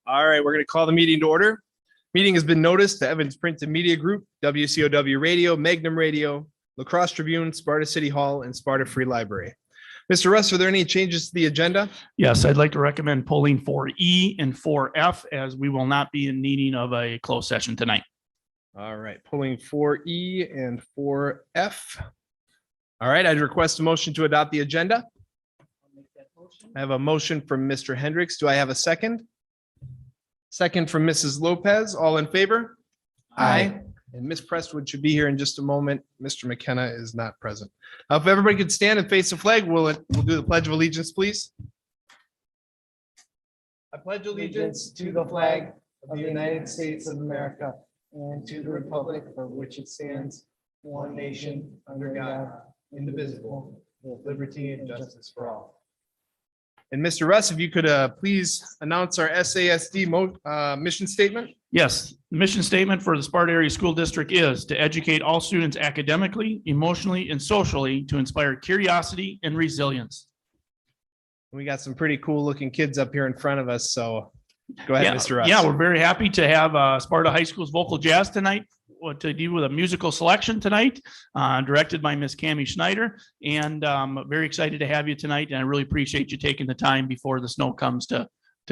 All right, we're going to call the meeting to order. Meeting has been noticed to Evans Print and Media Group, WCOW Radio, Magnum Radio, La Crosse Tribune, Sparta City Hall, and Sparta Free Library. Mr. Russ, are there any changes to the agenda? Yes, I'd like to recommend pulling 4E and 4F as we will not be in needing of a closed session tonight. All right, pulling 4E and 4F. All right, I'd request a motion to adopt the agenda. I have a motion from Mr. Hendricks. Do I have a second? Second from Mrs. Lopez. All in favor? Aye. And Ms. Prestwood should be here in just a moment. Mr. McKenna is not present. If everybody could stand and face the flag, we'll do the Pledge of Allegiance, please. I pledge allegiance to the flag of the United States of America and to the republic for which it stands, one nation, under God, indivisible, with liberty and justice for all. And Mr. Russ, if you could please announce our SASD mission statement. Yes, the mission statement for the Sparta Area School District is to educate all students academically, emotionally, and socially to inspire curiosity and resilience. We got some pretty cool looking kids up here in front of us, so go ahead, Mr. Russ. Yeah, we're very happy to have Sparta High School's vocal jazz tonight. To do with a musical selection tonight, directed by Miss Cammie Schneider. And very excited to have you tonight. And I really appreciate you taking the time before the snow comes to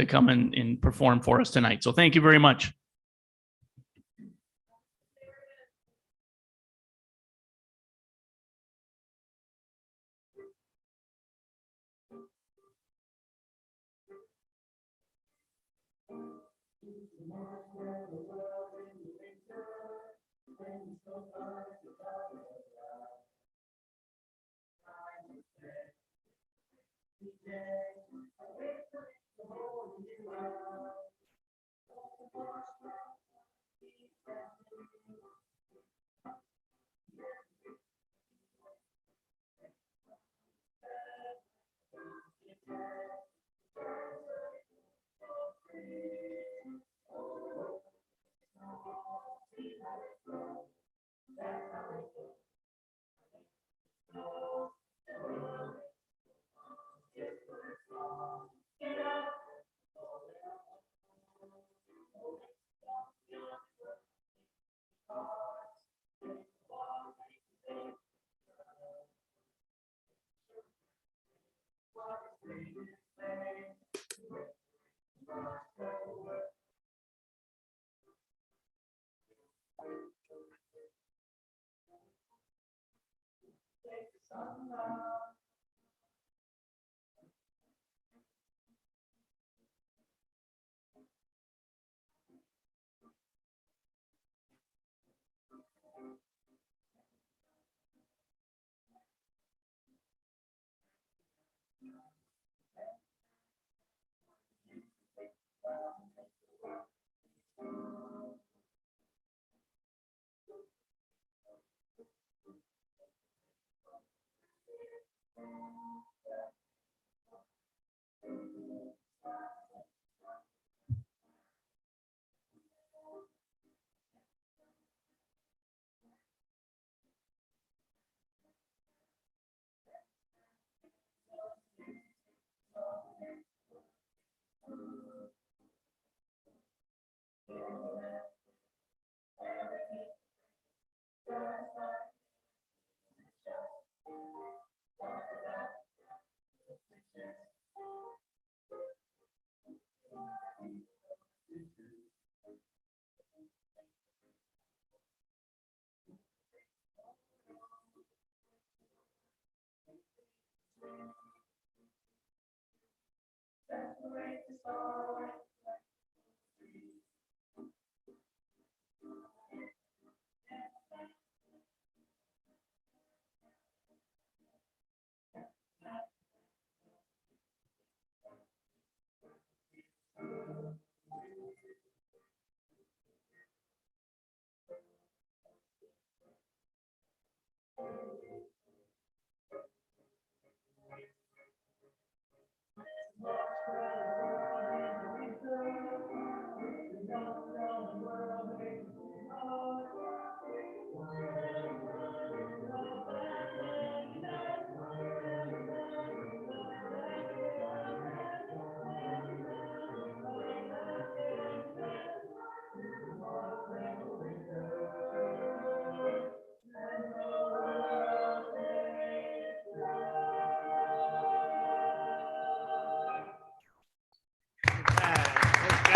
come and perform for us tonight. So thank you very much.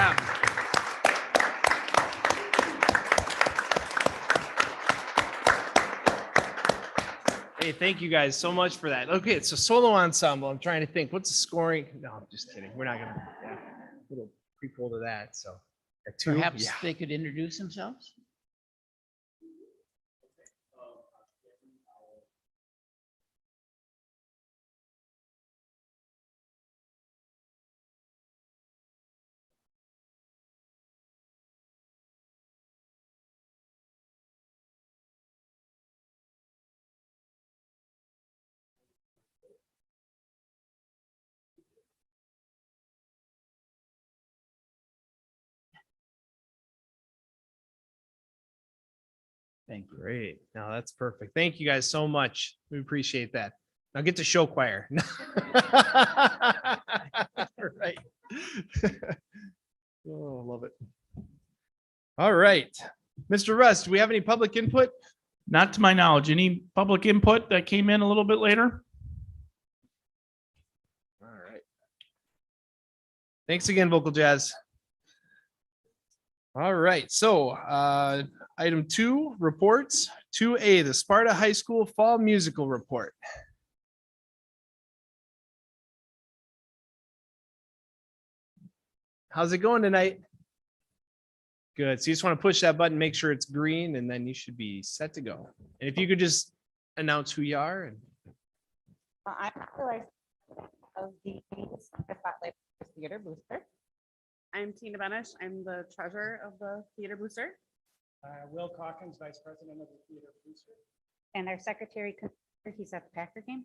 job. Hey, thank you guys so much for that. Okay, it's a solo ensemble. I'm trying to think, what's the scoring? No, I'm just kidding. We're not gonna, yeah, a little prequel to that, so. Got two? Perhaps Yeah. they could introduce themselves? Thank you. Great. No, that's perfect. Thank you guys so much. We appreciate that. Now get to show choir. Right. Oh, love it. All right. Mr. Russ, do we have any public input? Not to my knowledge. Any public input that came in a little bit later? All right. Thanks again, Vocal Jazz. All right, so item 2, reports. 2A, the Sparta High School Fall Musical Report. How's it going tonight? Good. So you just want to push that button, make sure it's green, and then you should be set to go. And if you could just announce who you are and I'm the of the Spotlight Theater Booster. I'm Tina Benish. I'm the treasurer of the Theater Booster. Will Calkins, Vice President of the Theater Booster. And our secretary, he's at the Packer game.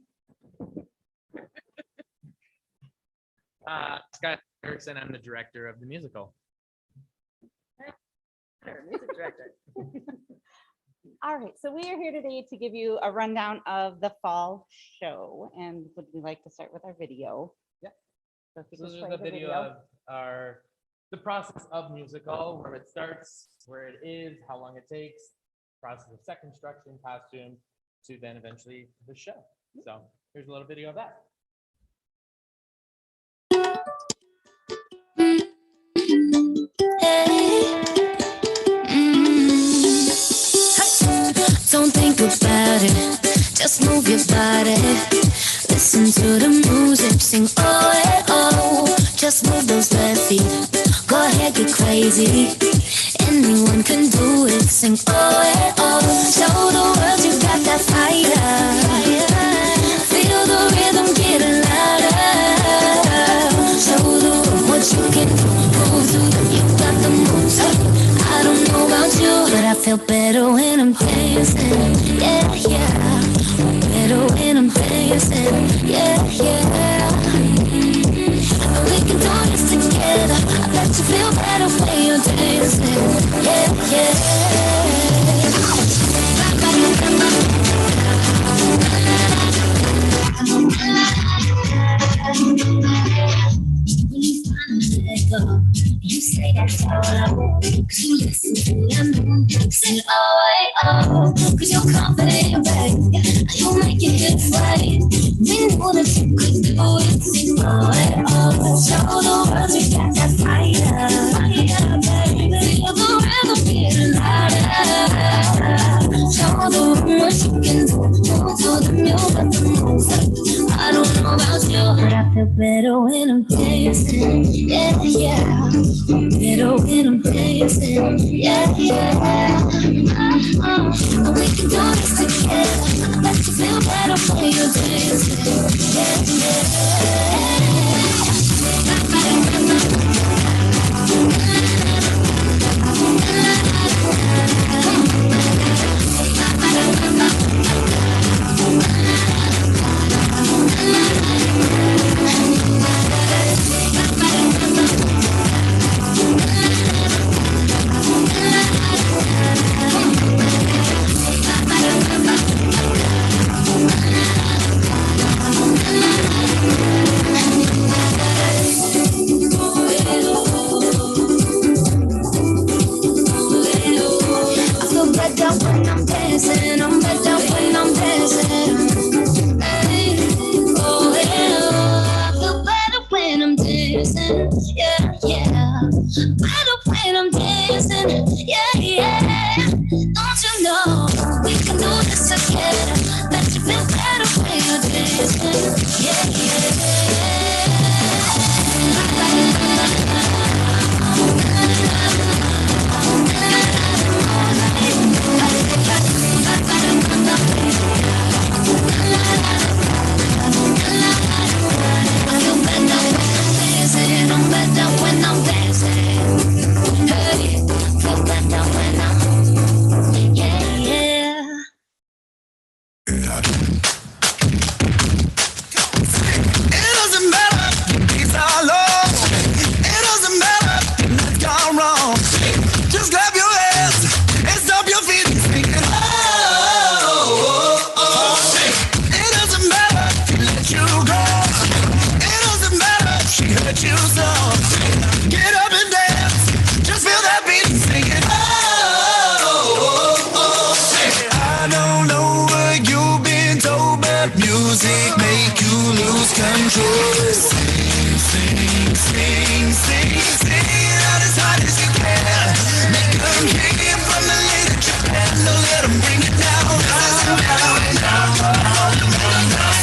Scott Erickson, I'm the director of the musical. Music director. All right, so we are here today to give you a rundown of the fall show. And would we like to start with our video? Yeah. So if you So can this play is a video of the process of musical, where it starts, where it is, how long it takes, process of set construction, costume, to then eventually the show. So here's a little video of that. Don't think about it, just move your body. Listen to the music, sing oh, eh, oh. Just move those left feet, go ahead, get crazy. Anyone can do it, sing oh, eh, oh. Show the world you got that fire. Feel the rhythm getting louder. Show the world what you can do. Move to them, you got the moves. I don't know about you, but I feel better when I'm dancing. Yeah, yeah. Better when I'm dancing. Yeah, yeah. And we can do this together. I bet you feel better when you're dancing. Yeah, yeah. You say that's all I want, 'cause you listen to them. Sing oh, oh, 'cause you're confident, right? You'll make it hits right. We know that you could do it. Sing oh, oh, show the world you got that fire. Feel the rhythm getting louder. Show the world what you can do. Move to the music, the moves. I don't know about you, but I feel better when I'm dancing. Yeah, yeah. Better when I'm dancing. Yeah, yeah. And we can do this together. I bet you feel better when you're dancing. Yeah, yeah, yeah. By the way I'm dancing, yeah, yeah. Don't you know we can do this together? Bet you feel better when you're dancing, yeah, I feel better when I'm dancing. I'm better when I'm dancing. Hey, feel better when I'm, yeah, yeah. It doesn't matter, these are low. It doesn't matter, what's gone wrong. Just clap your hands and stomp your feet and sing it. It doesn't matter if she let you go. It doesn't matter if she hurt you so. Get up and dance, just feel that beat and sing it. I don't know what you've been told, but music make you lose control. Sing, sing, sing, sing, sing it out as hard as you can. Make them hear from the lady Japan. Don't let them bring it down.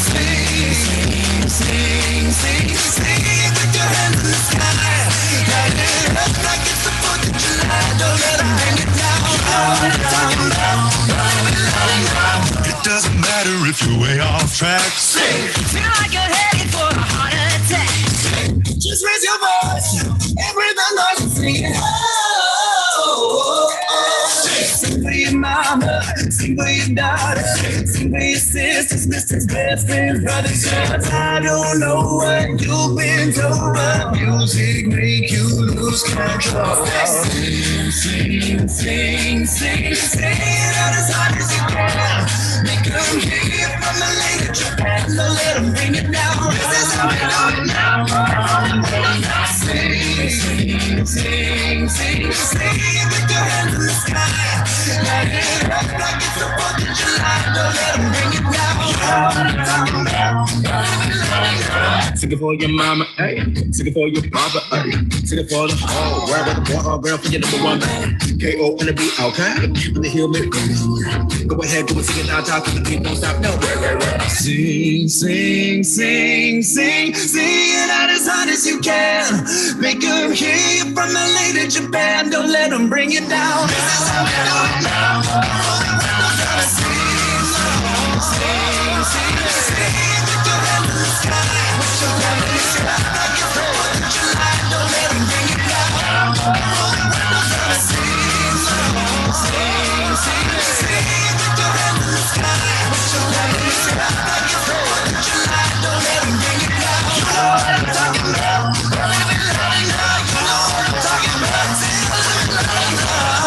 Sing, sing, sing, sing it with your hands in the sky. Light it up like it's the 4th of July. Don't let them bring it down. It doesn't matter if you're way off track. Sing, feel like you're headed for a heart attack. Just raise your voice and breathe the noise and sing it. Sing for your mama, sing for your daughter, sing for your sisters, misters, best friends, brothers, sons. I don't know what you've been told, but music make you lose control. Sing, sing, sing, sing, sing it out as hard as you can. Make them hear from the lady Japan. Don't let them bring it down. This is how we do it now. Sing, sing, sing, sing, sing with your hands in the sky. Light it up like it's the 4th of July. Don't let them bring it down. Sing it for your mama, ayy. Sing it for your papa, ayy. Sing it for the whole world, with the boy or girl, for your number one man. K.O. on the beat, okay? On the hill, make go ahead, go and sing it out, talk to the beat, don't stop, no. Sing, sing, sing, sing, sing it out as hard as you can. Make them hear you from the lady Japan. Don't let them bring it down. This is how we do it now. Sing, sing, sing, sing with your hands in the sky. With your hands in the sky, like it's the 4th of July. Don't let them bring it down. Sing, sing, sing, sing with your hands in the sky. With your hands in the sky, like it's the 4th of July. Don't let them bring it down. You know what I'm talking about. You know what I'm talking about. Sing it now.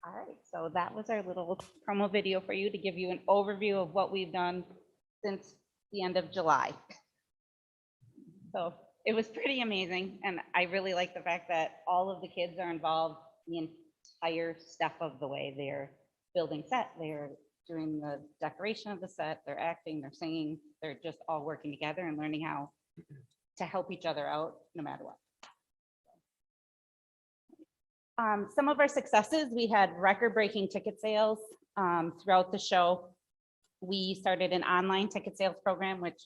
All right, so that was our little promo video for you to give you an overview of what we've done since the end of July. So it was pretty amazing, and I really like the fact that all of the kids are involved the entire step of the way. They're building set, they're doing the decoration of the set, they're acting, they're singing, they're just all working together and learning how to help each other out no matter what. Some of our successes, we had record-breaking ticket sales throughout the show. We started an online ticket sales program, which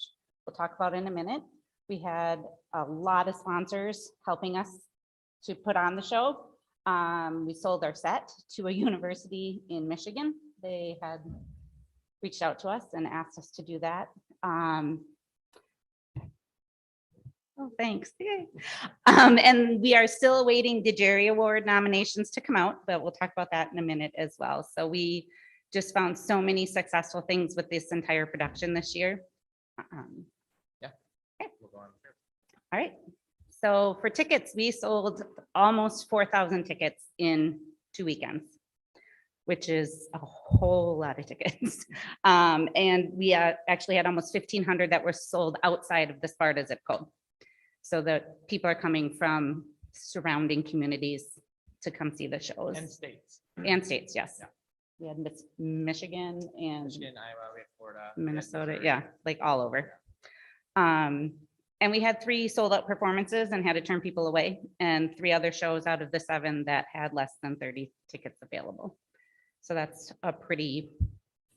we'll talk about in a minute. We had a lot of sponsors helping us to put on the show. We sold our set to a university in Michigan. They had reached out to us and asked us to do that. Oh, thanks. Yay. And we are still awaiting the Jerry Award nominations to come out, but we'll talk about that in a minute as well. So we just found so many successful things with this entire production this year. We'll go on. All right. So for tickets, we sold almost 4,000 tickets in 2 weekends, which is a whole lot of tickets. And we actually had almost 1,500 that were sold outside of the Sparta zip code. So that people are coming from surrounding communities to come see the shows. And states. And states, yes. Yeah. We had Michigan and Michigan, Iowa, we have Florida. Minnesota, Missouri. yeah, like all over. And we had 3 sold out performances and had to turn people away, and 3 other shows out of the 7 that had less than 30 tickets available. So that's a pretty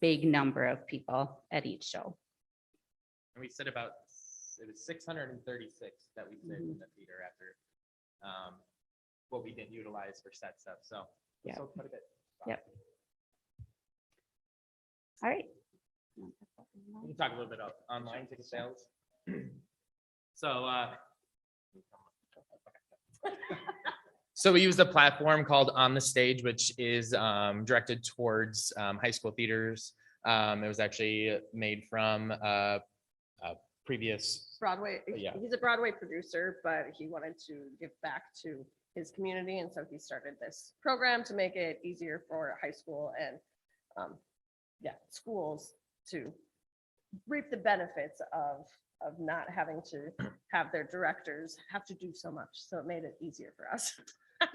big number of people at each show. And we said about, it was 636 that we saved in the theater after what we didn't utilize for set stuff. So we Yeah. sold quite a bit. Yep. All right. We can talk a little bit about online ticket sales. So we use a platform called On the Stage, which is directed towards high school theaters. It was actually made from a previous, Broadway, Yeah. he's a Broadway producer, but he wanted to give back to his community, and so he started this program to make it easier for high school and schools to reap the benefits of not having to have their directors have to do so much. So it made it easier for us.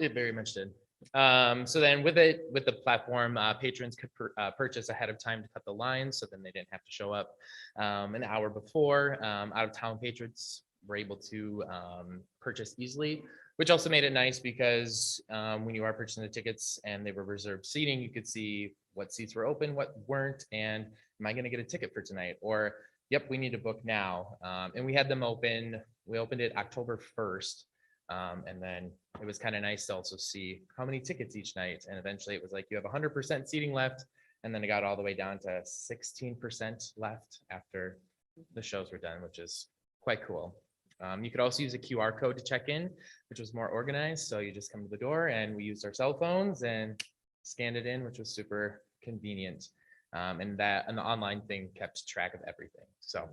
it very much did. So then with the platform, patrons could purchase ahead of time to cut the lines, so then they didn't have to show up an hour before. Out of town patrons were able to purchase easily, which also made it nice because when you are purchasing the tickets and they were reserved seating, you could see what seats were open, what weren't, and am I going to get a ticket for tonight? Or, yep, we need to book now. And we had them open. We opened it October 1st. And then it was kind of nice to also see how many tickets each night. And eventually it was like, you have 100% seating left. And then it got all the way down to 16% left after the shows were done, which is quite cool. You could also use a QR code to check in, which was more organized. So you just come to the door and we used our cell phones and scanned it in, which was super convenient. And the online thing kept track of everything. So,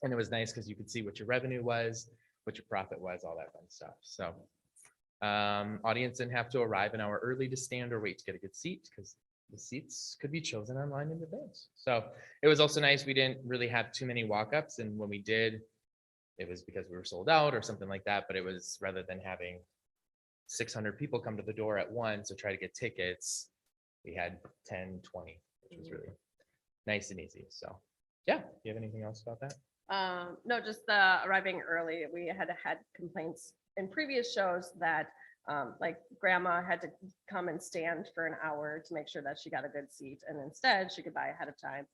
and it was nice because you could see what your revenue was, what your profit was, all that fun stuff. So audience didn't have to arrive an hour early to stand or wait to get a good seat because the seats could be chosen online in advance. So it was also nice. We didn't really have too many walk-ups. And when we did, it was because we were sold out or something like that. But it was rather than having 600 people come to the door at once to try to get tickets, we had 10, 20, which was really nice and easy. So yeah, do you have anything else about that? No, just arriving early. We had complaints in previous shows that like grandma had to come and stand for an hour to make sure that she got a good seat. And instead she could buy ahead of time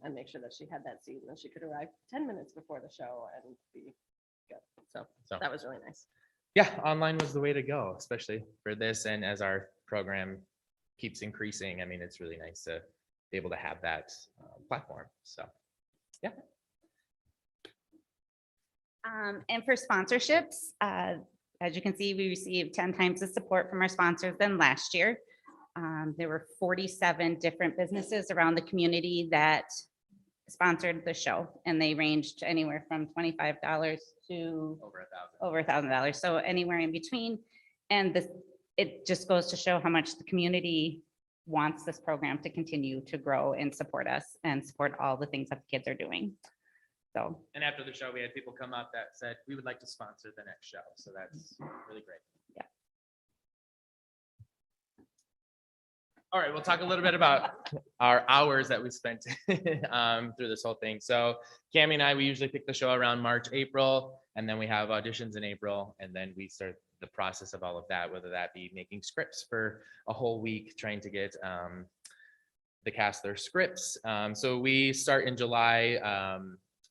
and make sure that she had that seat, and then she could arrive 10 minutes before the show and be good. So that was really nice. Yeah, online was the way to go, especially for this. And as our program keeps increasing, I mean, it's really nice to be able to have that platform. So, yeah. And for sponsorships, as you can see, we received 10 times the support from our sponsors than last year. There were 47 different businesses around the community that sponsored the show, and they ranged anywhere from $25 to Over 1,000. over $1,000. So anywhere in between. And it just goes to show how much the community wants this program to continue to grow and support us and support all the things that the kids are doing. So, And after the show, we had people come up that said, we would like to sponsor the next show. So that's really great. Yeah. All right, we'll talk a little bit about our hours that we spent through this whole thing. So Cammie and I, we usually pick the show around March, April, and then we have auditions in April, and then we start the process of all of that, whether that be making scripts for a whole week, trying to get the cast their scripts. So we start in July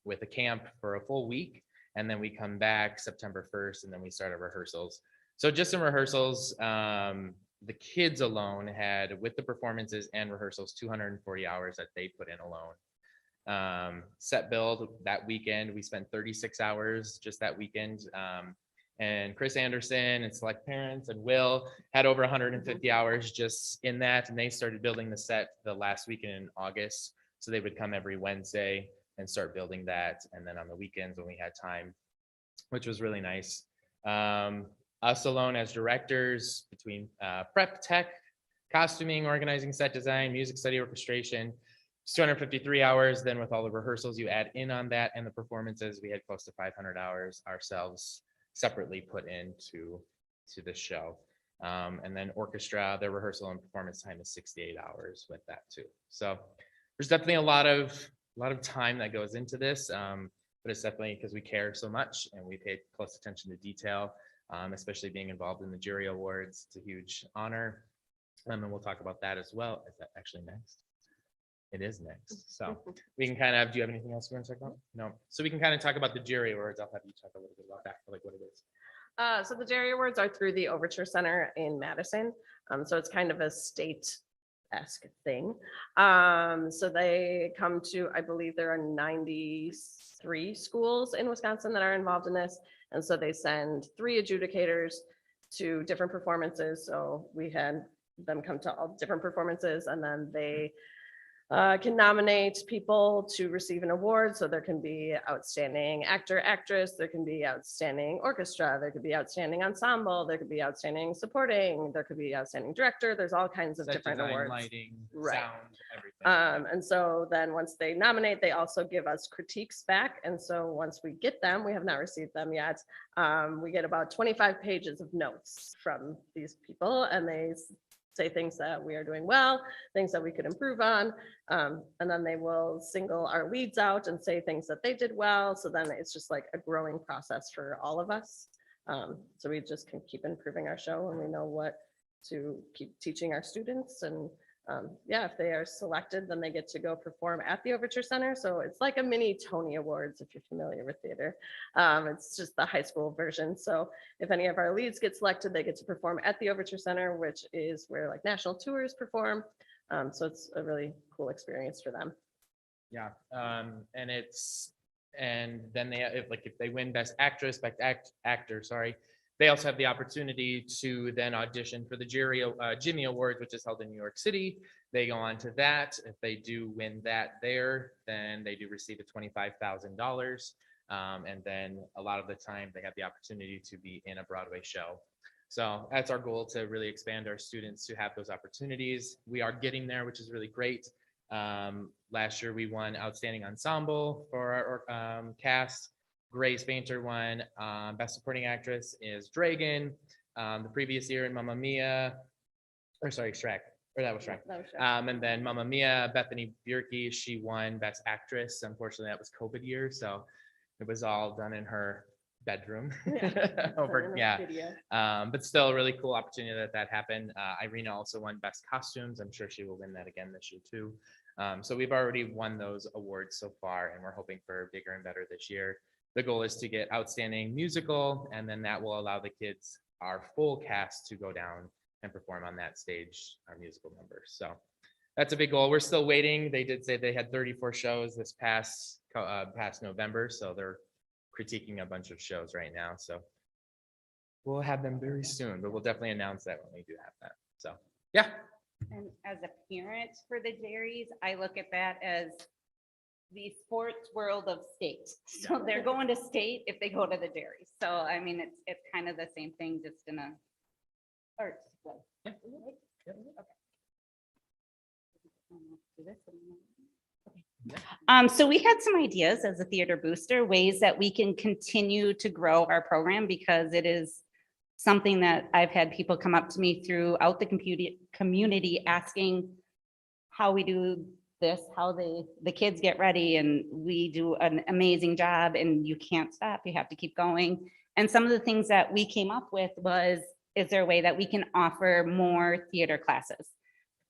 with a camp for a full week, and then we come back September 1st, and then we start our rehearsals. So just in rehearsals, the kids alone had, with the performances and rehearsals, 240 hours that they put in alone. Set build that weekend, we spent 36 hours just that weekend. And Chris Anderson and Select Parents and Will had over 150 hours just in that. And they started building the set the last weekend in August. So they would come every Wednesday and start building that. And then on the weekends when we had time, which was really nice. Us alone as directors, between prep, tech, costuming, organizing, set design, music study, orchestration, it's 253 hours. Then with all the rehearsals you add in on that and the performances, we had close to 500 hours ourselves separately put into the show. And then orchestra, their rehearsal and performance time is 68 hours with that too. So there's definitely a lot of time that goes into this, but it's definitely because we care so much and we pay close attention to detail. Especially being involved in the jury awards. It's a huge honor. And we'll talk about that as well. Is that actually next? It is next. So we can kind of, do you have anything else you want to talk about? No. So we can kind of talk about the jury awards. I'll have you talk a little bit about that, like what it is. So the Jerry Awards are through the Overture Center in Madison. So it's kind of a state-esque thing. So they come to, I believe there are 93 schools in Wisconsin that are involved in this. And so they send 3 adjudicators to different performances. So we had them come to all different performances, and then they can nominate people to receive an award. So there can be outstanding actor, actress, there can be outstanding orchestra, there could be outstanding ensemble, there could be outstanding supporting, there could be outstanding director. There's all kinds of Set different design, awards. lighting, Right. sound, everything. And so then once they nominate, they also give us critiques back. And so once we get them, we have not received them yet. We get about 25 pages of notes from these people, and they say things that we are doing well, things that we could improve on. And then they will single our leads out and say things that they did well. So then it's just like a growing process for all of us. So we just can keep improving our show, and we know what to keep teaching our students. And yeah, if they are selected, then they get to go perform at the Overture Center. So it's like a mini Tony Awards, if you're familiar with theater. It's just the high school version. So if any of our leads get selected, they get to perform at the Overture Center, which is where like national tours perform. So it's a really cool experience for them. Yeah, and then they, if they win Best Actress, Best Actor, sorry, they also have the opportunity to then audition for the Jimmy Awards, which is held in New York City. They go on to that. If they do win that there, then they do receive a $25,000. And then a lot of the time they have the opportunity to be in a Broadway show. So that's our goal, to really expand our students to have those opportunities. We are getting there, which is really great. Last year we won Outstanding Ensemble for our cast. Grace Painter won. Best Supporting Actress is Dragon. The previous year in Mamma Mia, or sorry, Shrek, or that was Shrek. That was Shrek. And then Mamma Mia, Bethany Bierke, she won Best Actress. Unfortunately, that was COVID year, so it was all done in her bedroom. But still a really cool opportunity that happened. Irina also won Best Costumes. I'm sure she will win that again this year too. So we've already won those awards so far, and we're hoping for bigger and better this year. The goal is to get Outstanding Musical, and then that will allow the kids, our full cast, to go down and perform on that stage, our musical numbers. So that's a big goal. We're still waiting. They did say they had 34 shows this past November, so they're critiquing a bunch of shows right now. So we'll have them very soon, but we'll definitely announce that when we do have that. So yeah. And as a parent for the Jerry's, I look at that as the sports world of state. So they're going to state if they go to the Jerry's. So I mean, it's kind of the same thing, just in a Arts. So we had some ideas as a theater booster, ways that we can continue to grow our program because it is something that I've had people come up to me throughout the community asking how we do this, how the kids get ready, and we do an amazing job, and you can't stop, you have to keep going. And some of the things that we came up with was, is there a way that we can offer more theater classes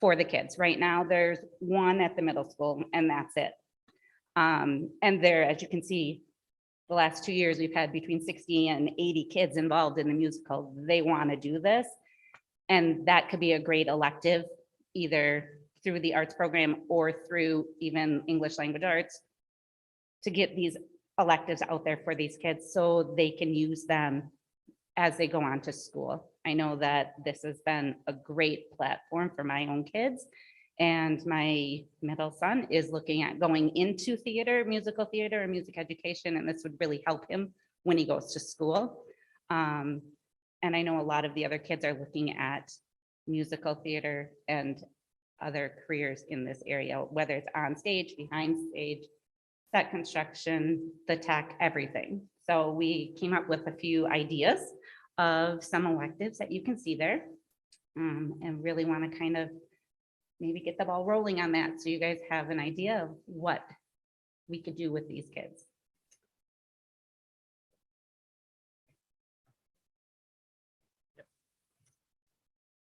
for the kids? Right now, there's one at the middle school, and that's it. And there, as you can see, the last 2 years, we've had between 60 and 80 kids involved in the musical. They want to do this. And that could be a great elective, either through the arts program or through even English language arts, to get these electives out there for these kids so they can use them as they go on to school. I know that this has been a great platform for my own kids. And my middle son is looking at going into theater, musical theater and music education, and this would really help him when he goes to school. And I know a lot of the other kids are looking at musical theater and other careers in this area, whether it's on stage, behind stage, set construction, the tech, everything. So we came up with a few ideas of some electives that you can see there, and really want to kind of maybe get the ball rolling on that so you guys have an idea of what we could do with these kids.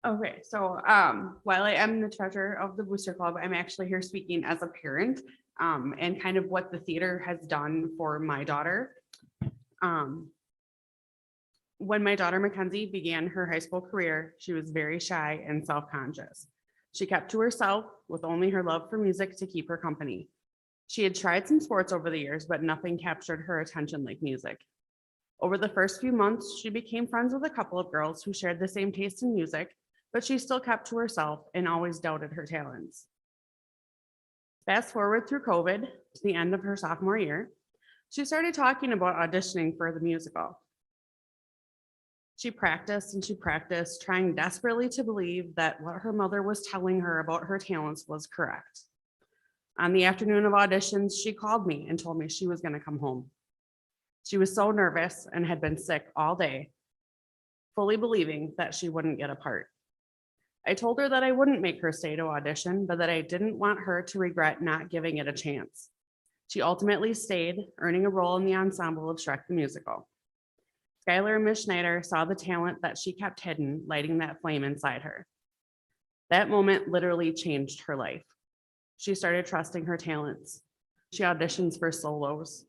Okay, so while I am the treasurer of the Booster Club, I'm actually here speaking as a parent, and kind of what the theater has done for my daughter. When my daughter Mackenzie began her high school career, she was very shy and self-conscious. She kept to herself with only her love for music to keep her company. She had tried some sports over the years, but nothing captured her attention like music. Over the first few months, she became friends with a couple of girls who shared the same taste in music, but she still kept to herself and always doubted her talents. Fast forward through COVID to the end of her sophomore year, she started talking about auditioning for the musical. She practiced and she practiced, trying desperately to believe that what her mother was telling her about her talents was correct. On the afternoon of auditions, she called me and told me she was going to come home. She was so nervous and had been sick all day, fully believing that she wouldn't get a part. I told her that I wouldn't make her stay to audition, but that I didn't want her to regret not giving it a chance. She ultimately stayed, earning a role in the ensemble of Shrek the Musical. Skylar and Ms. Schneider saw the talent that she kept hidden, lighting that flame inside her. That moment literally changed her life. She started trusting her talents. She auditions for solos.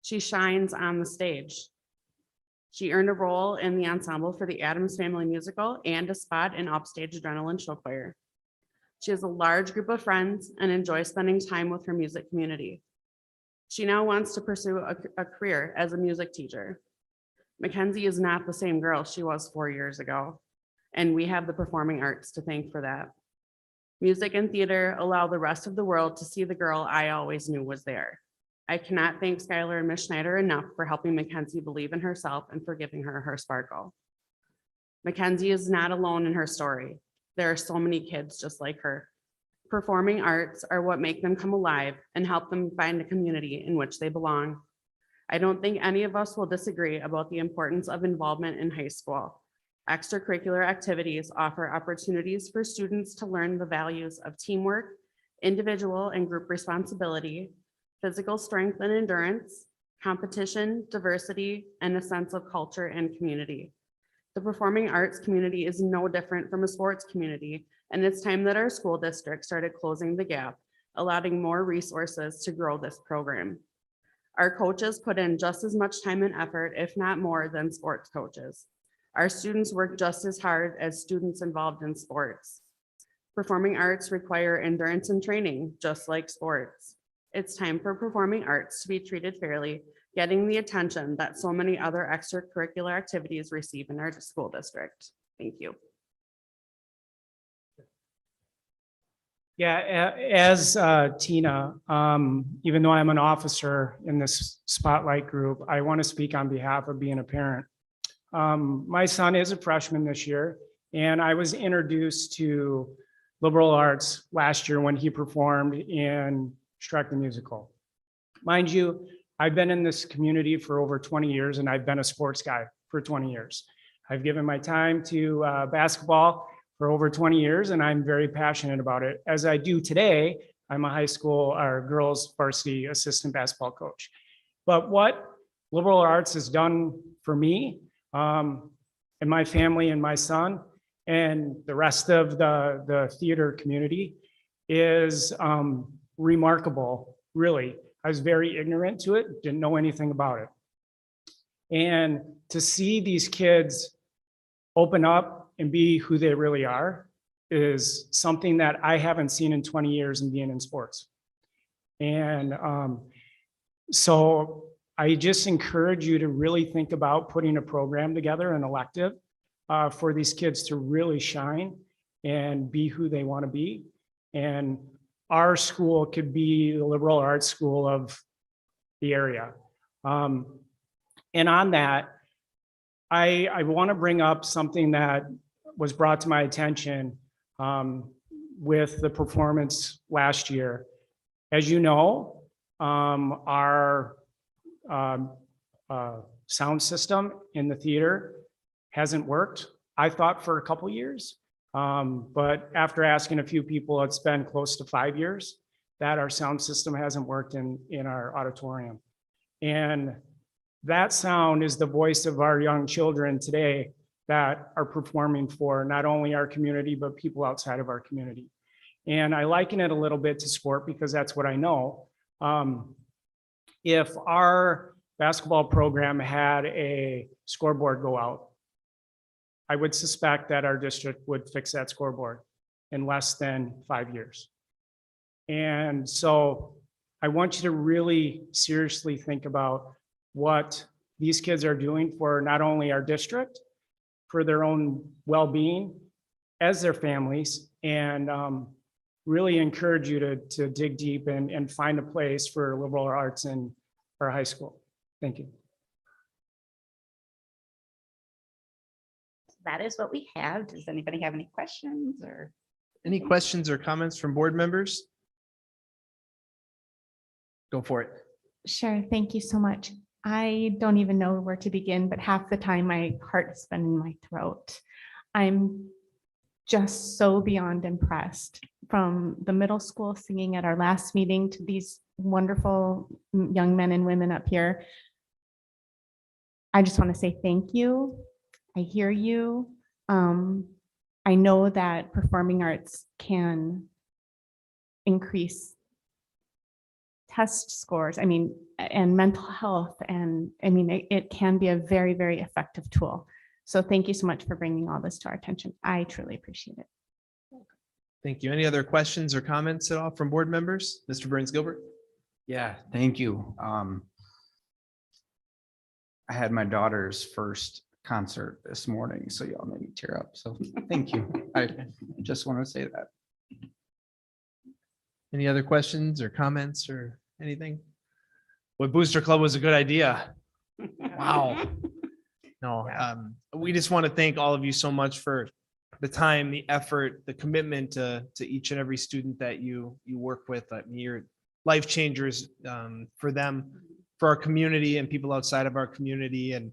She shines on the stage. She earned a role in the ensemble for the Addams Family Musical and a spot in Upstage Adrenaline Show Choir. She has a large group of friends and enjoys spending time with her music community. She now wants to pursue a career as a music teacher. Mackenzie is not the same girl she was 4 years ago, and we have the performing arts to thank for that. Music and theater allow the rest of the world to see the girl I always knew was there. I cannot thank Skylar and Ms. Schneider enough for helping Mackenzie believe in herself and for giving her her sparkle. Mackenzie is not alone in her story. There are so many kids just like her. Performing arts are what make them come alive and help them find a community in which they belong. I don't think any of us will disagree about the importance of involvement in high school. Extracurricular activities offer opportunities for students to learn the values of teamwork, individual and group responsibility, physical strength and endurance, competition, diversity, and a sense of culture and community. The performing arts community is no different from a sports community, and it's time that our school district started closing the gap, allowing more resources to grow this program. Our coaches put in just as much time and effort, if not more, than sports coaches. Our students work just as hard as students involved in sports. Performing arts require endurance and training, just like sports. It's time for performing arts to be treated fairly, getting the attention that so many other extracurricular activities receive in our school district. Thank you. Yeah, as Tina, even though I'm an officer in this spotlight group, I want to speak on behalf of being a parent. My son is a freshman this year. And I was introduced to liberal arts last year when he performed in Shrek the Musical. Mind you, I've been in this community for over 20 years and I've been a sports guy for 20 years. I've given my time to basketball for over 20 years and I'm very passionate about it. As I do today, I'm a high school or girls varsity assistant basketball coach. But what liberal arts has done for me and my family and my son and the rest of the theater community is remarkable, really. I was very ignorant to it, didn't know anything about it. And to see these kids open up and be who they really are is something that I haven't seen in 20 years in being in sports. And so I just encourage you to really think about putting a program together, an elective, for these kids to really shine and be who they want to be. And our school could be the liberal arts school of the area. And on that, I want to bring up something that was brought to my attention with the performance last year. As you know, our sound system in the theater hasn't worked, I thought, for a couple years. But after asking a few people, it's been close to 5 years that our sound system hasn't worked in our auditorium. And that sound is the voice of our young children today that are performing for not only our community, but people outside of our community. And I liken it a little bit to sport because that's what I know. If our basketball program had a scoreboard go out, I would suspect that our district would fix that scoreboard in less than 5 years. And so I want you to really seriously think about what these kids are doing for not only our district, for their own well-being, as their families, and really encourage you to dig deep and find a place for liberal arts in our high school. Thank you. That is what we have. Does anybody have any questions or? Any questions or comments from board members? Go for it. Sure. Thank you so much. I don't even know where to begin, but half the time my heart has been in my throat. I'm just so beyond impressed, from the middle school singing at our last meeting to these wonderful young men and women up here. I just want to say thank you. I hear you. I know that performing arts can increase test scores, and mental health. And it can be a very, very effective tool. So thank you so much for bringing all this to our attention. I truly appreciate it. Thank you. Any other questions or comments at all from board members? Mr. Burns Gilbert? Yeah, thank you. I had my daughter's first concert this morning, so y'all made me tear up. So thank you. I just want to say that. Any other questions or comments or anything? Well, Booster Club was a good idea. Wow. No, we just want to thank all of you so much for the time, the effort, the commitment to each and every student that you work with. You're life changers for them, for our community and people outside of our community. And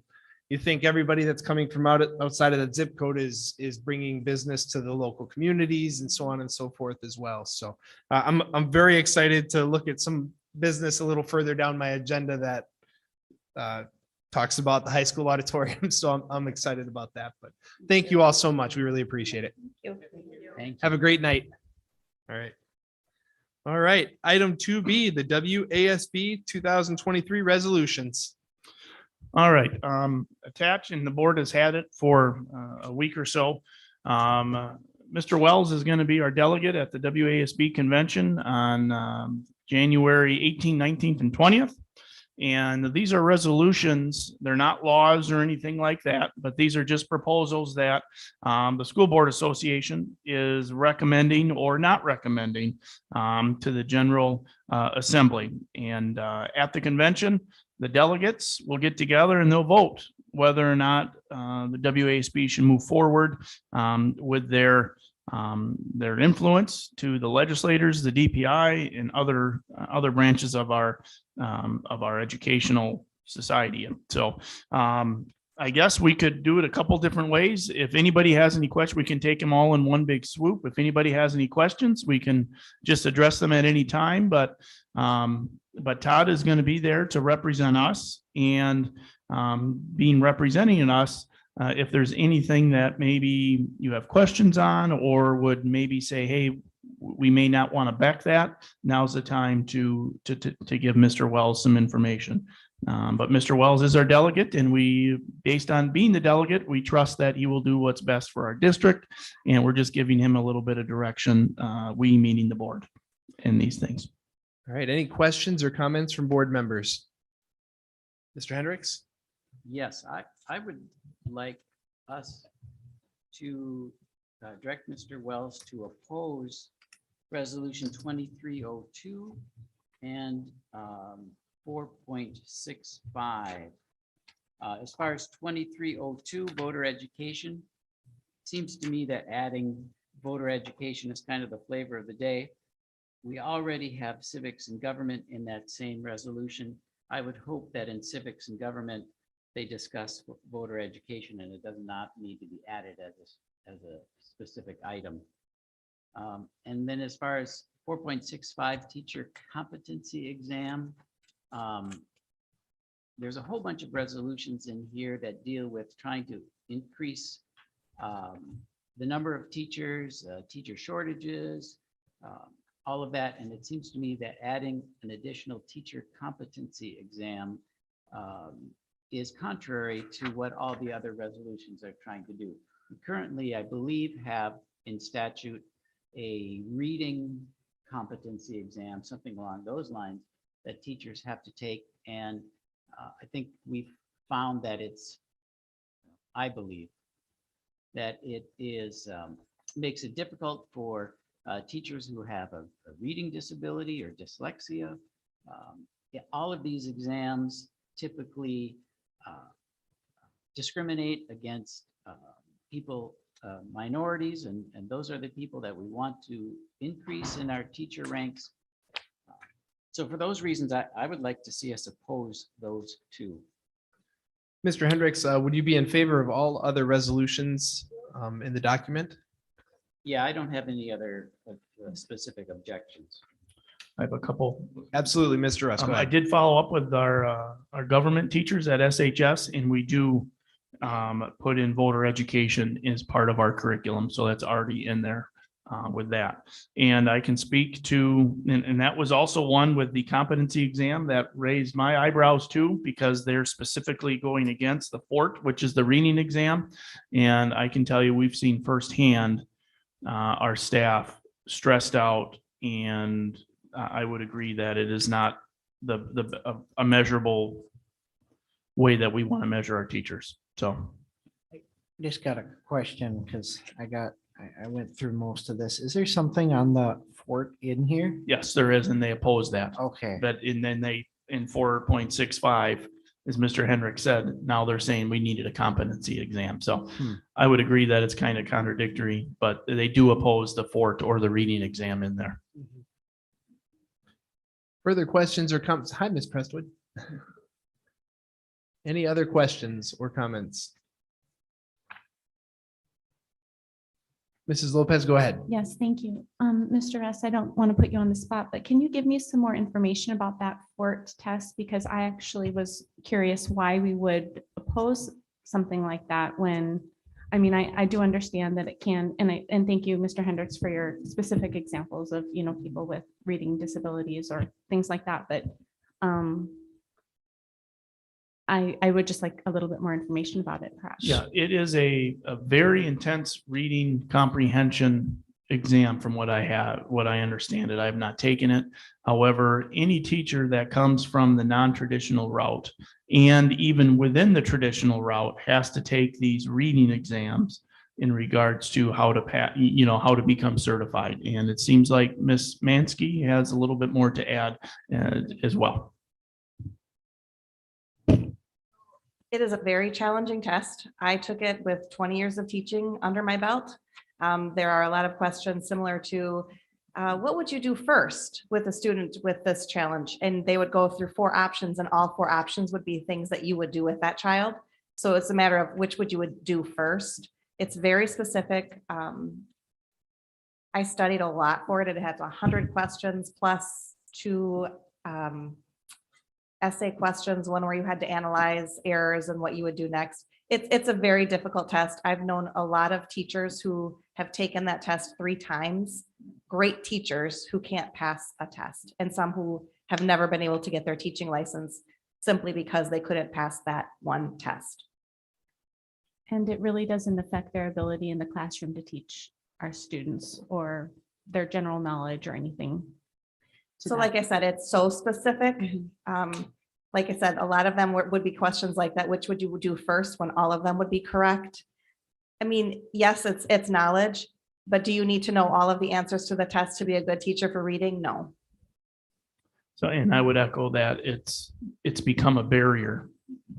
you think everybody that's coming from outside of the zip code is bringing business to the local communities and so on and so forth as well. So I'm very excited to look at some business a little further down my agenda that talks about the high school auditorium. So I'm excited about that. But thank you all so much. We really appreciate it. Thank you. Have a great night. All right. All right. Item 2B, the WASB 2023 resolutions. All right, attached, and the board has had it for a week or so. Mr. Wells is going to be our delegate at the WASB convention on January 18th, 19th, and 20th. And these are resolutions. They're not laws or anything like that, but these are just proposals that the School Board Association is recommending or not recommending to the General Assembly. And at the convention, the delegates will get together and they'll vote whether or not the WASB should move forward with their influence to the legislators, the DPI, and other branches of our educational society. So I guess we could do it a couple different ways. If anybody has any questions, we can take them all in one big swoop. If anybody has any questions, we can just address them at any time. But Todd is going to be there to represent us, and representing us. If there's anything that maybe you have questions on, or would maybe say, hey, we may not want to back that, now's the time to give Mr. Wells some information. But Mr. Wells is our delegate, and we, based on being the delegate, we trust that he will do what's best for our district. And we're just giving him a little bit of direction, we meaning the board, in these things. All right, any questions or comments from board members? Mr. Hendricks? Yes, I would like us to direct Mr. Wells to oppose Resolution 2302 and 4.65. As far as 2302, voter education, seems to me that adding voter education is kind of the flavor of the day. We already have civics and government in that same resolution. I would hope that in civics and government, they discuss voter education, and it does not need to be added as a specific item. And then as far as 4.65 teacher competency exam, there's a whole bunch of resolutions in here that deal with trying to increase the number of teachers, teacher shortages, all of that. And it seems to me that adding an additional teacher competency exam is contrary to what all the other resolutions are trying to do. We currently, I believe, have in statute a reading competency exam, something along those lines, that teachers have to take. And I think we've found that I believe that it is makes it difficult for teachers who have a reading disability or dyslexia. All of these exams typically discriminate against people, minorities, and those are the people that we want to increase in our teacher ranks. So for those reasons, I would like to see us oppose those two. Mr. Hendricks, would you be in favor of all other resolutions in the document? Yeah, I don't have any other specific objections. I have a couple. Absolutely, Mr. Russ. Go I ahead. did follow up with our government teachers at SHS, and we do put in voter education as part of our curriculum. So that's already in there with that. And I can speak to, and that was also one with the competency exam that raised my eyebrows too, because they're specifically going against the FORT, which is the reading exam. And I can tell you, we've seen firsthand our staff stressed out, and I would agree that it is not a measurable way that we want to measure our teachers. So Just got a question because I went through most of this. Is there something on the fort in here? yes, there is, and they oppose that. Okay. But and then they, in 4.65, as Mr. Hendrick said, now they're saying we needed a competency exam. So I would agree that it's kind of contradictory, but they do oppose the FORT or the reading exam in there. Further questions or comments? Hi, Ms. Prestwood. Any other questions or comments? Mrs. Lopez, go ahead. Yes, thank you. Mr. Russ, I don't want to put you on the spot, but can you give me some more information about that FORT test? Because I actually was curious why we would oppose something like that when, I mean, I do understand that it can, and thank you, Mr. Hendricks, for your specific examples of, people with reading disabilities or things like that, but I would just like a little bit more information about it, perhaps. Yeah, it is a very intense reading comprehension exam from what I understand it. I have not taken it. However, any teacher that comes from the non-traditional route and even within the traditional route has to take these reading exams in regards to how to how to become certified. And it seems like Ms. Mansky has a little bit more to add as well. It is a very challenging test. I took it with 20 years of teaching under my belt. There are a lot of questions similar to, what would you do first with a student with this challenge? And they would go through 4 options, and all 4 options would be things that you would do with that child. So it's a matter of which would you would do first. It's very specific. I studied a lot for it. It had 100 questions plus 2 essay questions, one where you had to analyze errors and what you would do next. It's a very difficult test. I've known a lot of teachers who have taken that test 3 times, great teachers who can't pass a test, and some who have never been able to get their teaching license simply because they couldn't pass that one test. And it really doesn't affect their ability in the classroom to teach our students or their general knowledge or anything. So like I said, it's so specific. Like I said, a lot of them would be questions like that. Which would you do first, when all of them would be correct? I mean, yes, it's knowledge, but do you need to know all of the answers to the test to be a good teacher for reading? No. So, and I would echo that it's become a barrier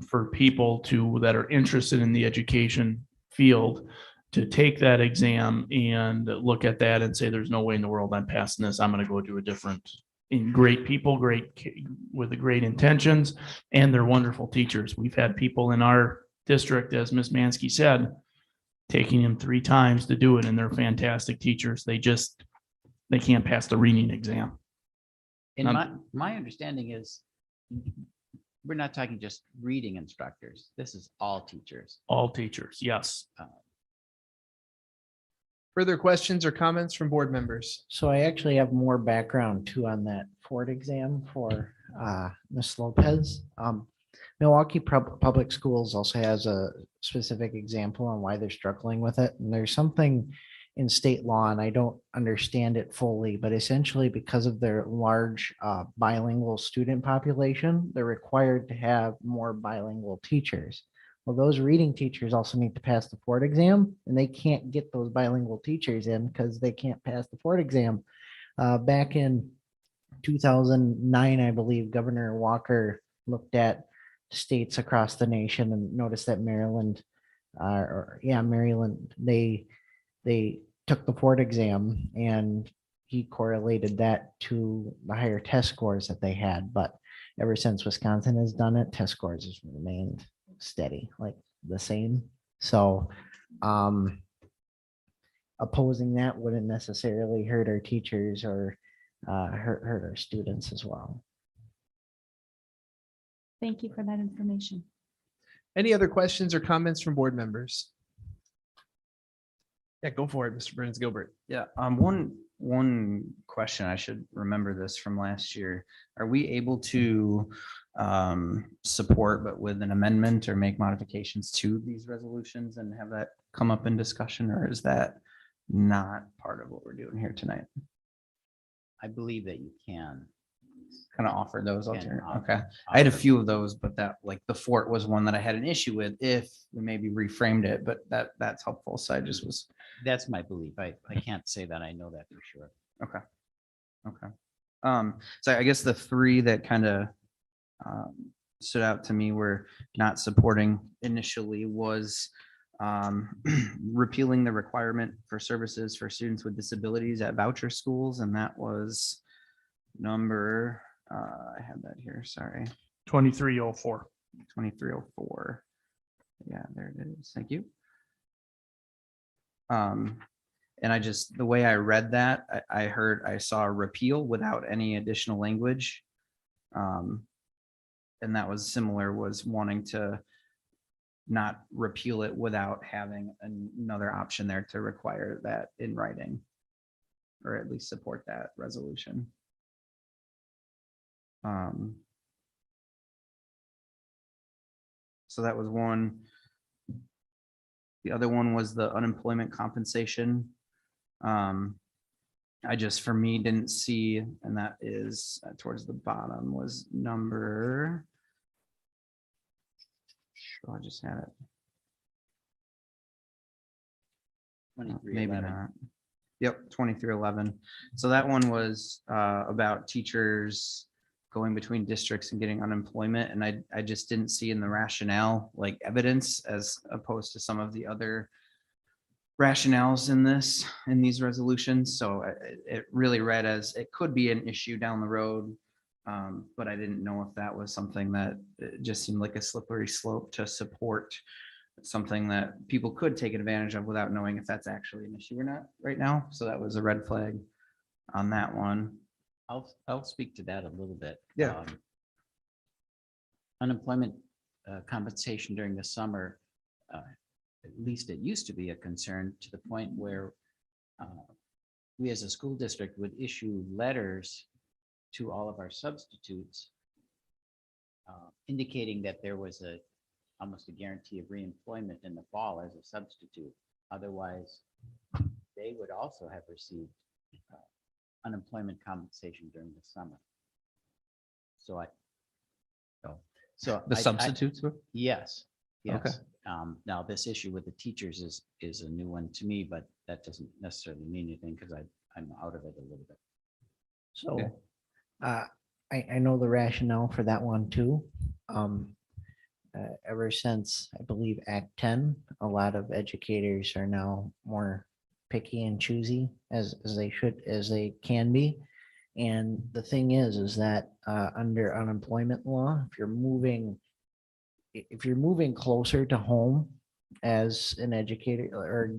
for people that are interested in the education field to take that exam and look at that and say, there's no way in the world I'm passing this. I'm going to go do a different. In great people, with the great intentions, and they're wonderful teachers. We've had people in our district, as Ms. Mansky said, taking them 3 times to do it, and they're fantastic teachers. They can't pass the reading exam. And my understanding is we're not talking just reading instructors. This is all teachers. All teachers, yes. Further questions or comments from board members? So I actually have more background too on that Ford exam for Ms. Lopez. Milwaukee Public Schools also has a specific example on why they're struggling with it. And there's something in state law, and I don't understand it fully, but essentially because of their large bilingual student population, they're required to have more bilingual teachers. Well, those reading teachers also need to pass the Ford exam, and they can't get those bilingual teachers in because they can't pass the Ford exam. Back in 2009, I believe Governor Walker looked at states across the nation and noticed that Maryland, they took the Ford exam, and he correlated that to the higher test scores that they had. But ever since Wisconsin has done it, test scores has remained steady, like the same. So opposing that wouldn't necessarily hurt our teachers or hurt our students as well. Thank you for that information. Any other questions or comments from board members? Yeah, go for it, Mr. Burns Gilbert. Yeah, one question, I should remember this from last year. Are we able to support but with an amendment or make modifications to these resolutions and have that come up in discussion, or is that not part of what we're doing here tonight? I believe that you can. Kind of offer those Can alternate. offer- Okay, I had a offer. few of those, but that, like the fort was one that I had an issue with if we maybe reframed it, but that's helpful. So I just was. That's my belief. I can't say that I know that for sure. Okay. So I guess the 3 that kind of stood out to me were not supporting initially was repealing the requirement for services for students with disabilities at voucher schools. And that was number, I had that here, sorry, 2304. 2304. Yeah, there it is. Thank you. And I just, the way I read that, I saw a repeal without any additional language. And that was similar, was wanting to not repeal it without having another option there to require that in writing, or at least support that resolution. So that was one. The other one was the unemployment compensation. I just, for me, didn't see, and that is towards the bottom, was number. I just had it. Maybe 2311. not. Yep, 2311. So that one was about teachers going between districts and getting unemployment. And I just didn't see in the rationale, like evidence as opposed to some of the other rationales in these resolutions. So it really read as it could be an issue down the road. But I didn't know if that was something that just seemed like a slippery slope to support something that people could take advantage of without knowing if that's actually an issue or not right now. So that was a red flag on that one. I'll speak to that a little bit. Yeah. Unemployment compensation during the summer, at least it used to be a concern to the point where we as a school district would issue letters to all of our substitutes indicating that there was almost a guarantee of reemployment in the fall as a substitute. Otherwise, they would also have received unemployment compensation during the summer. So The substitutes were? Yes, yes. Okay. Now this issue with the teachers is a new one to me, but that doesn't necessarily mean anything because I'm out of it a little bit. So, I know the rationale for that one too. Ever since, I believe, Act 10, a lot of educators are now more picky and choosy as they can be. And the thing is that under unemployment law, if you're moving closer to home as an educator or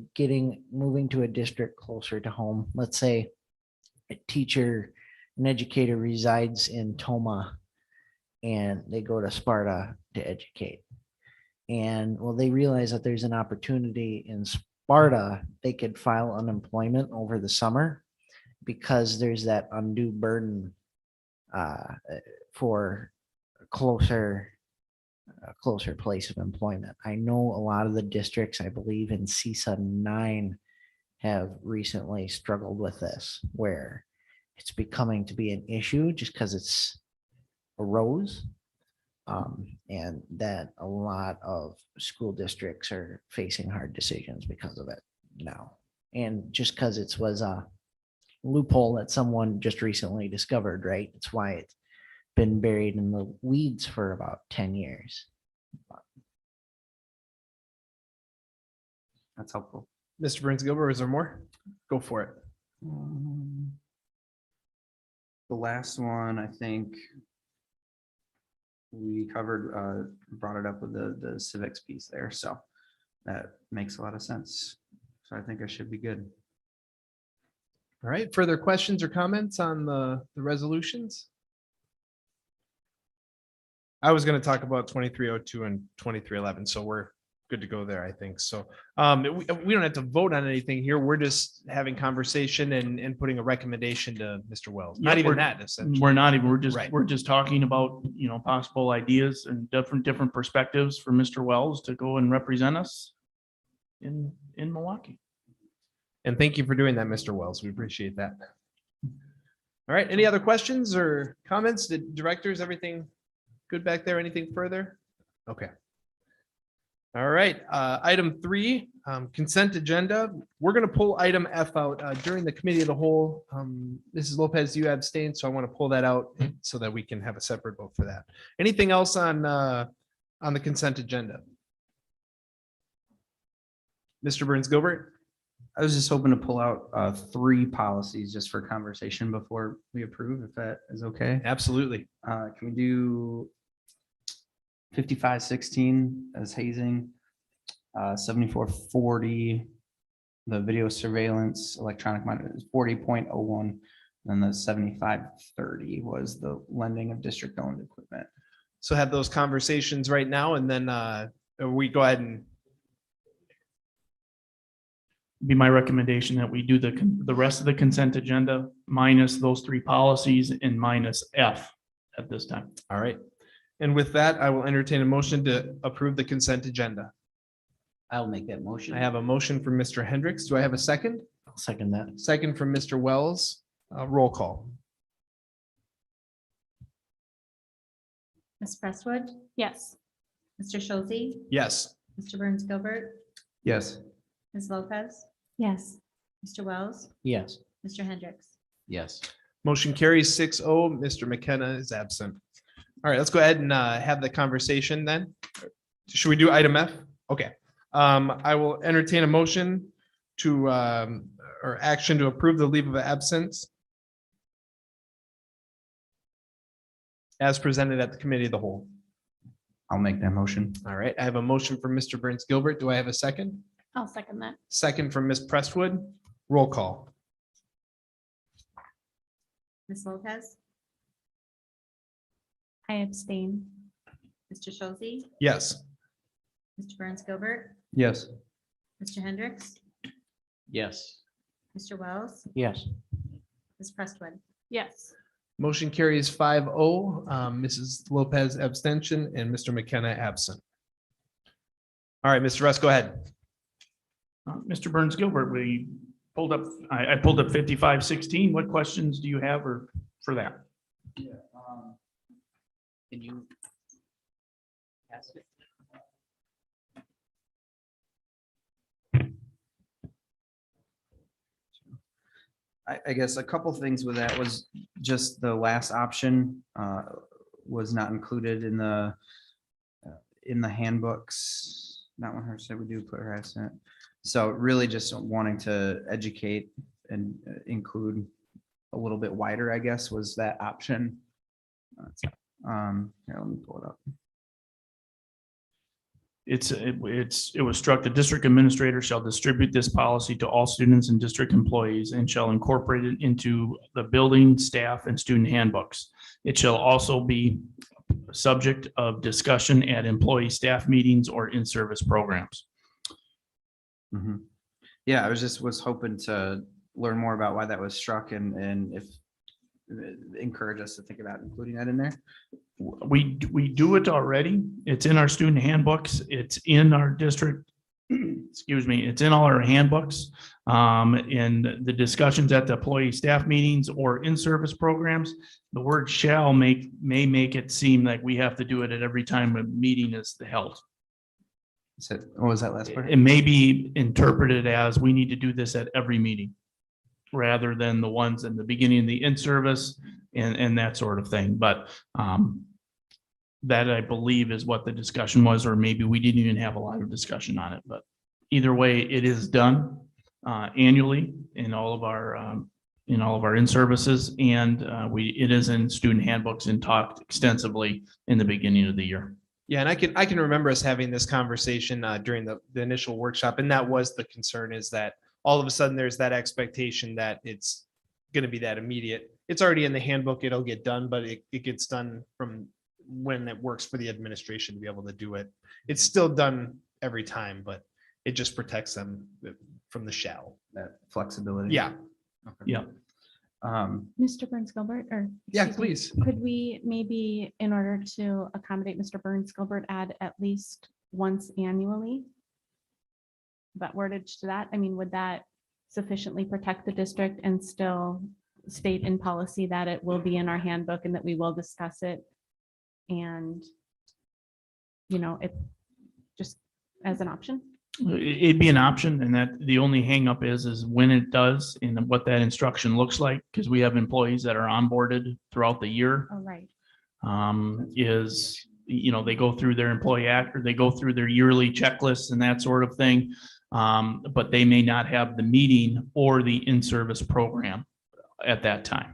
moving to a district closer to home, let's say an educator resides in Toma and they go to Sparta to educate. And well, they realize that there's an opportunity in Sparta, they could file unemployment over the summer because there's that undue burden for a closer place of employment. I know a lot of the districts, I believe in CSUN 9, have recently struggled with this, where it's becoming to be an issue just because it's arose. And that a lot of school districts are facing hard decisions because of it now. And just because it was a loophole that someone just recently discovered, right? It's why it's been buried in the weeds for about 10 years. That's helpful. Mr. Burns Gilbert, is there more? Go for it. The last one, I think we covered, brought it up with the civics piece there. So that makes a lot of sense. So I think I should be good. All right, further questions or comments on the resolutions? I was going to talk about 2302 and 2311, so we're good to go there, I think. So we don't have to vote on anything here. We're just having conversation and putting a recommendation to Mr. Wells. Not Yep, even that, essentially. We're not even, Right. we're just talking about, possible ideas and different perspectives for Mr. Wells to go and represent us in Milwaukee. And thank you for doing that, Mr. Wells. We appreciate that. All right, any other questions or comments? The directors, everything good back there? Anything further? Okay. All right, item 3, consent agenda. We're going to pull item F out during the committee of the whole. Mrs. Lopez, you abstained, so I want to pull that out so that we can have a separate vote for that. Anything else on the consent agenda? Mr. Burns Gilbert? I was just hoping to pull out 3 policies just for conversation before we approve, if that is okay. Absolutely. Can we do 5516 as hazing, 7440, the video surveillance, electronic monitoring, 40.01, and the 7530 was the lending of district-owned equipment. So have those conversations right now, and then we go ahead and Be my recommendation that we do the rest of the consent agenda minus those 3 policies and minus F at this time. all right. And with that, I will entertain a motion to approve the consent agenda. I'll make that motion. I have a motion from Mr. Hendricks. Do I have a second? I'll second that. Second from Mr. Wells. Roll call. Ms. Presswood, Yes. Mr. Schulte, Yes. Mr. Burns Gilbert, Yes. Ms. Lopez, Yes. Mr. Wells, Yes. Mr. Hendricks. Yes. Motion carries 6-0. Mr. McKenna is absent. All right, let's go ahead and have the conversation then. Should we do item F? Okay. I will entertain a motion to, or action to approve the leave of absence as presented at the committee of the whole. I'll make that motion. All right, I have a motion from Mr. Burns Gilbert. Do I have a second? I'll second that. Second from Ms. Prestwood. Roll call. Ms. Lopez, I abstain. Mr. Shozi, Yes. Mr. Burns Gilbert, Yes. Mr. Hendricks, Yes. Mr. Wells, Yes. Ms. Prestwood. Yes. Motion carries 5-0. Mrs. Lopez abstention and Mr. McKenna absent. All right, Mr. Russ, go ahead. Mr. Burns Gilbert, we pulled up, I pulled up 5516. What questions do you have or for that? Can you pass it? I guess a couple things with that was just the last option was not included in the handbooks. Not when her said we do put her absent. So really just wanting to educate and include a little bit wider, I guess, was that option. Here, let me pull it up. It was struck, the district administrator shall distribute this policy to all students and district employees and shall incorporate it into the building, staff, and student handbooks. It shall also be subject of discussion at employee staff meetings or in-service programs. Mhm. Yeah, I was hoping to learn more about why that was struck and if encourage us to think about including that in there. We do it already. It's in our student handbooks. It's in our district. Excuse me, it's in all our handbooks. In the discussions at the employee staff meetings or in-service programs, the word shall may make it seem like we have to do it at every time a meeting is held. So what was that last part? It may be interpreted as we need to do this at every meeting rather than the ones in the beginning of the in-service and that sort of thing. But that I believe is what the discussion was, or maybe we didn't even have a lot of discussion on it, but either way, it is done annually in all of our in-services, and it is in student handbooks and talked extensively in the beginning of the year. Yeah, and I can remember us having this conversation during the initial workshop, and that was the concern, is that all of a sudden there's that expectation that it's going to be that immediate. It's already in the handbook, it'll get done, but it gets done from when it works for the administration to be able to do it. It's still done every time, but it just protects them from the shall. That flexibility. Yeah. Okay. Yeah. Mr. Burns Gilbert, or? Yeah, excuse me, please. Could we maybe, in order to accommodate Mr. Burns Gilbert, add at least once annually? That wordage to that, I mean, would that sufficiently protect the district and still state in policy that it will be in our handbook and that we will discuss it? And, it just as an option? It'd be an option, and that the only hangup is when it does and what that instruction looks like, because we have employees that are onboarded throughout the year. Oh, right. They go through their employee act, or they go through their yearly checklists and that sort of thing. But they may not have the meeting or the in-service program at that time.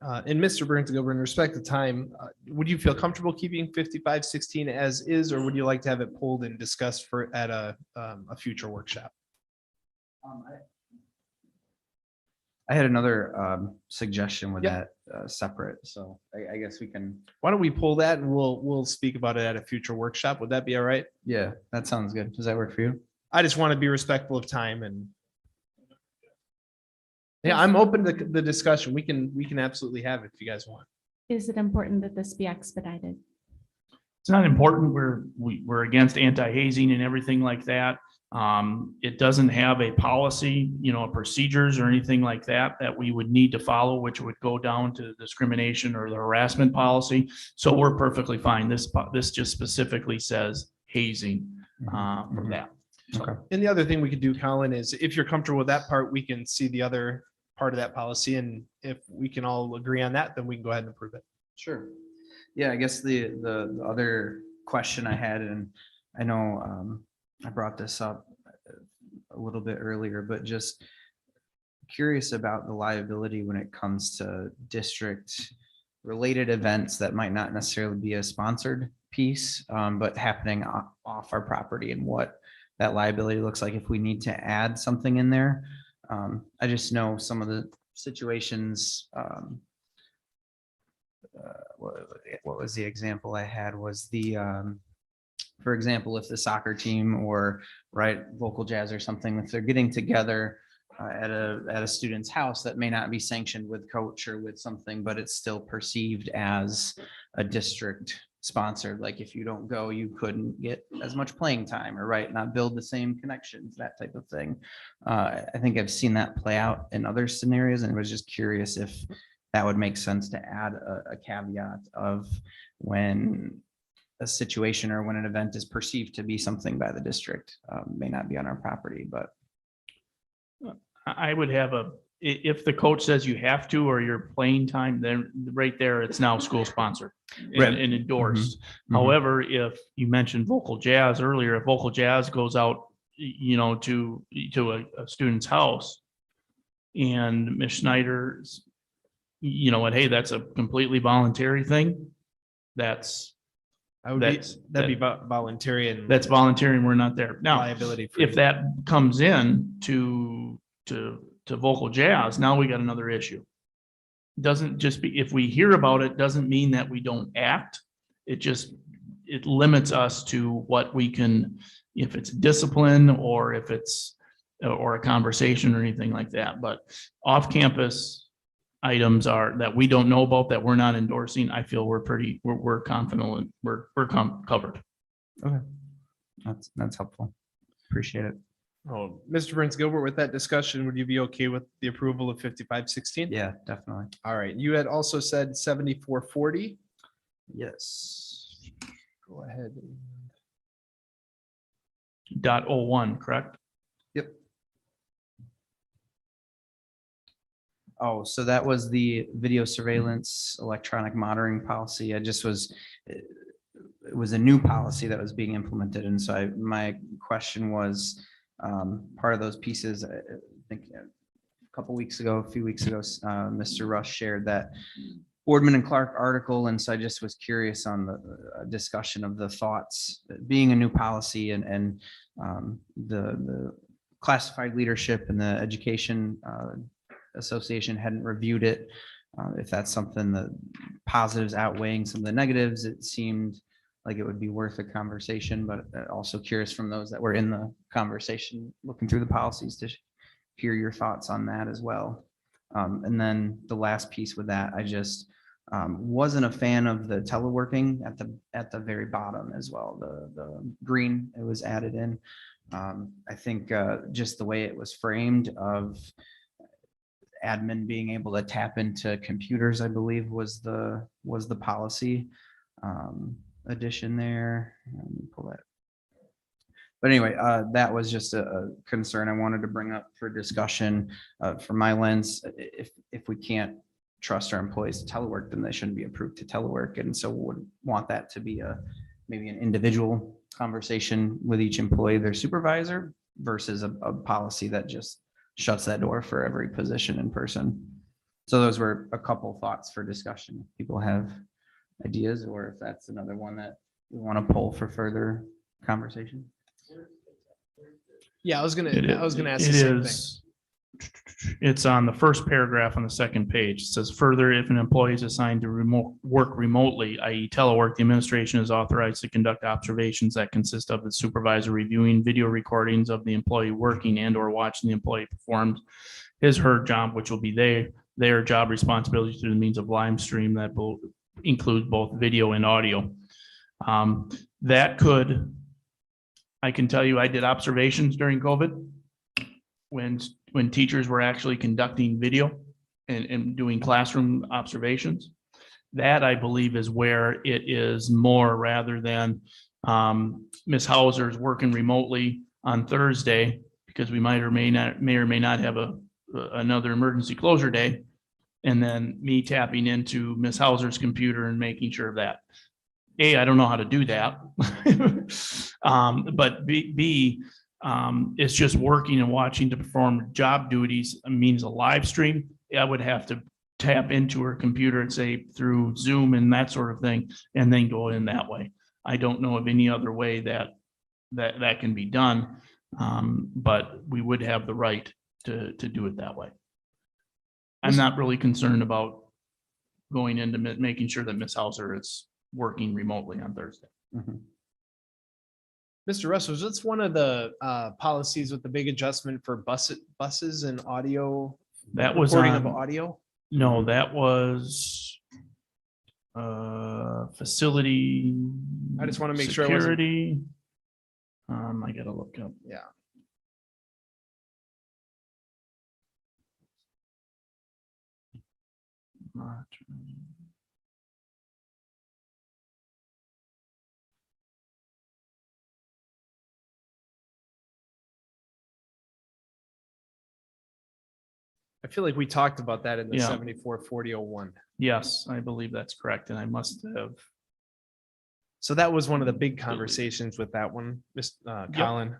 And Mr. Burns Gilbert, in respect to time, would you feel comfortable keeping 5516 as is, or would you like to have it pulled and discussed at a future workshop? I had another suggestion with Yep. that separate, so I guess we can. Why don't we pull that and we'll speak about it at a future workshop? Would that be all right? Yeah, that sounds good. Does that work for you? I just want to be respectful of time and. Yeah, I'm open to the discussion. We can absolutely have it if you guys want. Is it important that this be expedited? It's not important. We're against anti-hazing and everything like that. It doesn't have a policy, procedures or anything like that we would need to follow, which would go down to discrimination or the harassment policy. So we're perfectly fine. This just specifically says hazing from that. Okay. And the other thing we could do, Colin, is if you're comfortable with that part, we can see the other part of that policy. And if we can all agree on that, then we can go ahead and approve it. Sure. Yeah, I guess the other question I had, and I know I brought this up a little bit earlier, but just curious about the liability when it comes to district related events that might not necessarily be a sponsored piece, but happening off our property, and what that liability looks like if we need to add something in there. I just know some of the situations. What was the example I had was for example, if the soccer team or vocal jazz or something, if they're getting together at a student's house that may not be sanctioned with coach or with something, but it's still perceived as a district sponsored, like if you don't go, you couldn't get as much playing time, or not build the same connections, that type of thing. I think I've seen that play out in other scenarios, and was just curious if that would make sense to add a caveat of when a situation or when an event is perceived to be something by the district, may not be on our property, but. I would have if the coach says you have to, or your playing time, then right there, it's now school sponsored Right. and endorsed. Mhm. However, if you mentioned vocal jazz earlier, if vocal jazz goes out, to a student's house, and Ms. Schneider's, and hey, that's a completely voluntary thing. That'd That'd be voluntary, and that's voluntary, and we're not there now. liability. If that comes in to vocal jazz, now we got another issue. Doesn't just be, if we hear about it, doesn't mean that we don't act. It limits us to what we can, if it's discipline, or if it's, or a conversation or anything like that. But off-campus items that we don't know about, that we're not endorsing, I feel we're confident, we're covered. Okay. That's helpful. Appreciate it. Oh, Mr. Burns Gilbert, with that discussion, would you be okay with the approval of 5516? Yeah, definitely. All right. You had also said 7440. Yes. Go ahead. .01, correct? Yep. Oh, so that was the video surveillance electronic monitoring policy. It was a new policy that was being implemented. And so my question was, part of those pieces, I think a few weeks ago, Mr. Rush shared that Boardman and Clark article. And so I just was curious on the discussion of the thoughts, being a new policy, and the classified leadership and the education association hadn't reviewed it. If that's something, the positives outweighing some of the negatives, it seemed like it would be worth a conversation, but also curious from those that were in the conversation, looking through the policies, to hear your thoughts on that as well. And then the last piece with that, I just wasn't a fan of the teleworking at the very bottom as well. The green, it was added in. I think just the way it was framed of admin being able to tap into computers, I believe was the policy addition there. Let me pull that. But anyway, that was just a concern I wanted to bring up for discussion. From my lens, if we can't trust our employees to telework, then they shouldn't be approved to telework. And so would want that to be maybe an individual conversation with each employee, their supervisor, versus a policy that just shuts that door for every position in person. So those were a couple thoughts for discussion. If people have ideas, or if that's another one that we want to pull for further conversation. Yeah, I was gonna ask It the same thing. is. It's on the first paragraph on the second page. It says, further, if an employee is assigned to work remotely, i.e. telework, the administration is authorized to conduct observations that consist of the supervisor reviewing video recordings of the employee working and or watching the employee perform his or her job, which will be their job responsibilities through the means of live stream that will include both video and audio. I can tell you, I did observations during COVID when teachers were actually conducting video and doing classroom observations. That, I believe, is where it is more, rather than Ms. Hauser's working remotely on Thursday, because we may or may not have a another emergency closure day. And then me tapping into Ms. Hauser's computer and making sure of that. A, I don't know how to do that. But B, it's just working and watching to perform job duties means a live stream. I would have to tap into her computer and say through Zoom and that sort of thing, and then go in that way. I don't know of any other way that can be done. But we would have the right to do it that way. I'm not really concerned about going into making sure that Ms. Hauser is working remotely on Thursday. Mr. Russell, that's one of the policies with the big adjustment for buses and audio. That was recording of on- audio. No, that was facility. I just want to make sure. I wasn't- Security. I gotta look up. Yeah. I feel like we talked about that in the Yeah. 744001. Yes, I believe that's correct, and I must have. So that was one of the big conversations with that one, Colin.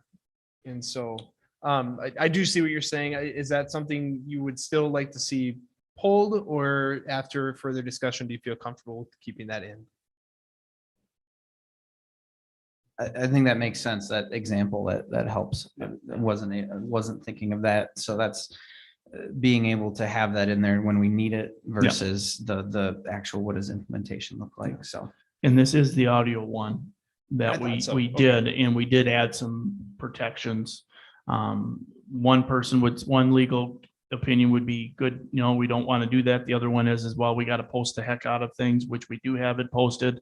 And so I do see what you're saying. Is that something you would still like to see pulled, or after further discussion, do you feel comfortable with keeping that in? I think that makes sense. That example that helps. I wasn't thinking of that. So that's being able to have that in there when we need it versus the actual, what does implementation look like? So. And this is the audio one I that thought we so. we Okay. did, and we did add some protections. One legal opinion would be good, we don't want to do that. The other one is well, we got to post the heck out of things, which we do have it posted.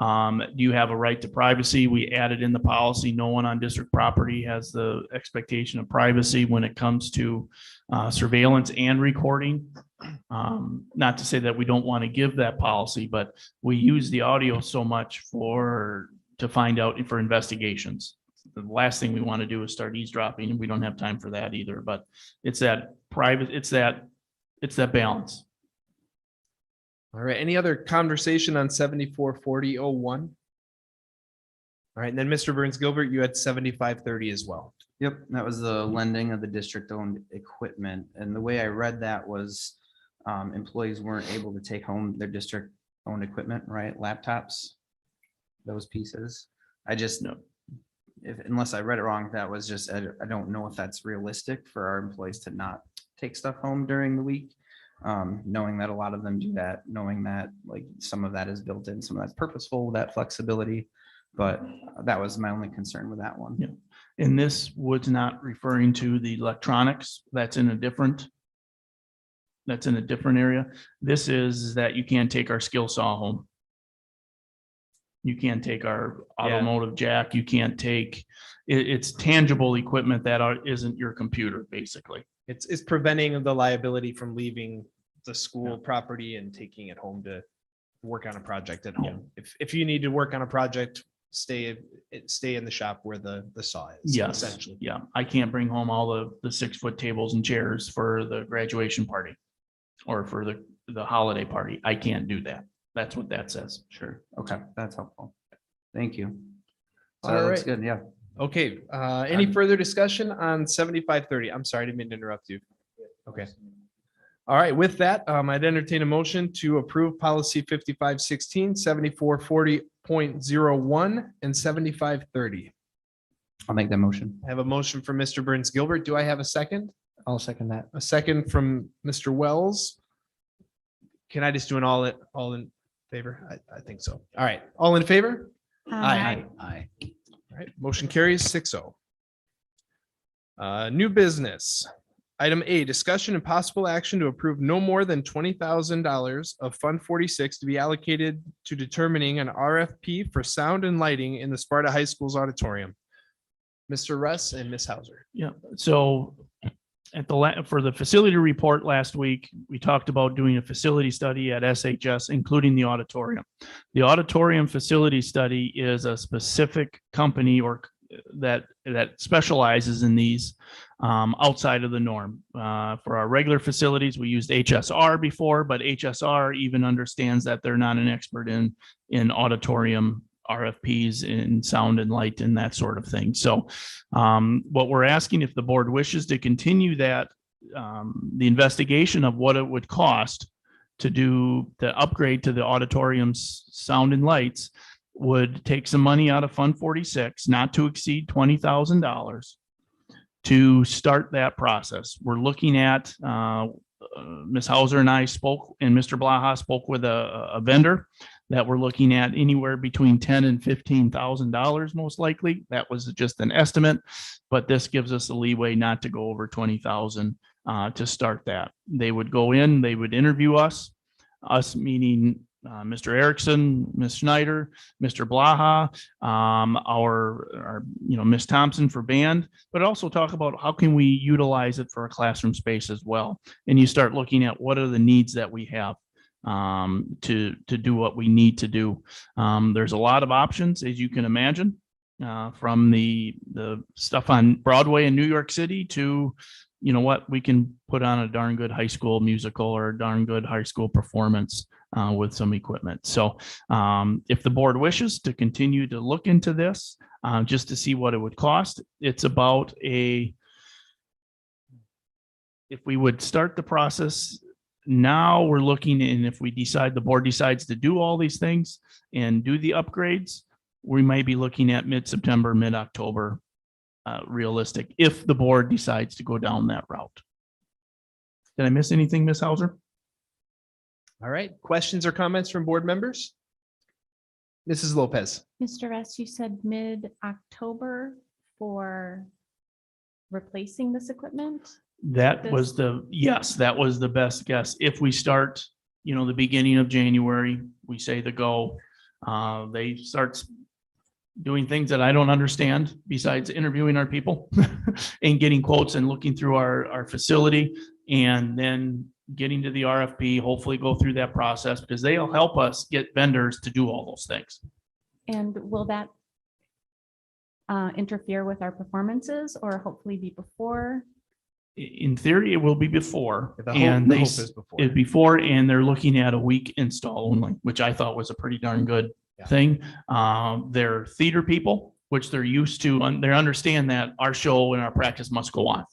Do you have a right to privacy? We added in the policy, no one on district property has the expectation of privacy when it comes to surveillance and recording. Not to say that we don't want to give that policy, but we use the audio so much to find out for investigations. The last thing we want to do is start eavesdropping, and we don't have time for that either, but it's that private, it's that balance. All right. Any other conversation on 744001? All right. And then Mr. Burns Gilbert, you had 7530 as well. Yep, that was the lending of the district-owned equipment. And the way I read that was employees weren't able to take home their district-owned equipment, right? Laptops, those pieces. I just know, unless I read it wrong, that was just, I don't know if that's realistic for our employees to not take stuff home during the week. Knowing that a lot of them do that, knowing that like some of that is built in, some of that's purposeful, that flexibility. But that was my only concern with that one. Yeah. And this was not referring to the electronics. That's in a different area. This is that you can't take our skill saw home. You can't take our automotive jack. You can't take, it's tangible equipment that isn't your computer, basically. It's preventing the liability from leaving the school property and taking it home to work on a project at home. If you need to work on a project, stay in the shop where the saw is. Yes, Essentially. yeah. I can't bring home all the 6-foot tables and chairs for the graduation party or for the holiday party. I can't do that. That's what that says. Sure. Okay, that's helpful. Thank you. So All that looks right. good. Yeah. Okay, any further discussion on 7530? I'm sorry, I didn't mean to interrupt you. Okay. All right, with that, I'd entertain a motion to approve policy 5516, 7440.01, and 7530. I'll make that motion. I have a motion from Mr. Burns Gilbert. Do I have a second? I'll second that. A second from Mr. Wells. Can I just do an all in favor? I think so. All right, all in favor? Aye. Aye. All right, motion carries 6-0. New business. Item A, discussion and possible action to approve no more than $20,000 of Fund 46 to be allocated to determining an RFP for sound and lighting in the Sparta High School's auditorium. Mr. Russ and Ms. Hauser. Yeah, so for the facility report last week, we talked about doing a facility study at SHS, including the auditorium. The auditorium facility study is a specific company that specializes in these. outside of the norm. For our regular facilities, we used HSR before, but HSR even understands that they're not an expert in auditorium RFPs in sound and light and that sort of thing. So what we're asking, if the board wishes to continue that, the investigation of what it would cost to do the upgrade to the auditorium's sound and lights would take some money out of Fund 46, not to exceed $20,000 to start that process. We're looking at, Ms. Hauser and I spoke, and Mr. Blaha spoke with a vendor that we're looking at anywhere between $10,000 and $15,000 most likely. That was just an estimate, but this gives us a leeway not to go over 20,000 to start that. They would go in, they would interview us meaning Mr. Erickson, Ms. Schneider, Mr. Blaha, our Ms. Thompson for band, but also talk about how can we utilize it for a classroom space as well. And you start looking at what are the needs that we have to do what we need to do. There's a lot of options, as you can imagine, from the stuff on Broadway in New York City to, you know what, we can put on a darn good high school musical or a darn good high school performance with some equipment. So if the board wishes to continue to look into this, just to see what it would cost, it's about if we would start the process now, we're looking, and if we decide, the board decides to do all these things and do the upgrades, we might be looking at mid-September, mid-October, realistic, if the board decides to go down that route. Did I miss anything, Ms. Hauser? All right, questions or comments from board members? Mrs. Lopez. Mr. Rest, you said mid-October for replacing this equipment? That was yes, that was the best guess. If we start, the beginning of January, we say the go, they start doing things that I don't understand besides interviewing our people and getting quotes and looking through our facility and then getting to the RFP, hopefully go through that process because they'll help us get vendors to do all those things. And will that interfere with our performances or hopefully be before? In theory, it will be before. The hope- And the they hope is before. it's before, and they're looking at a week install only, which I thought was a pretty darn good Yeah. thing. They're theater people, which they're used to, and they understand that our show and our practice must go on.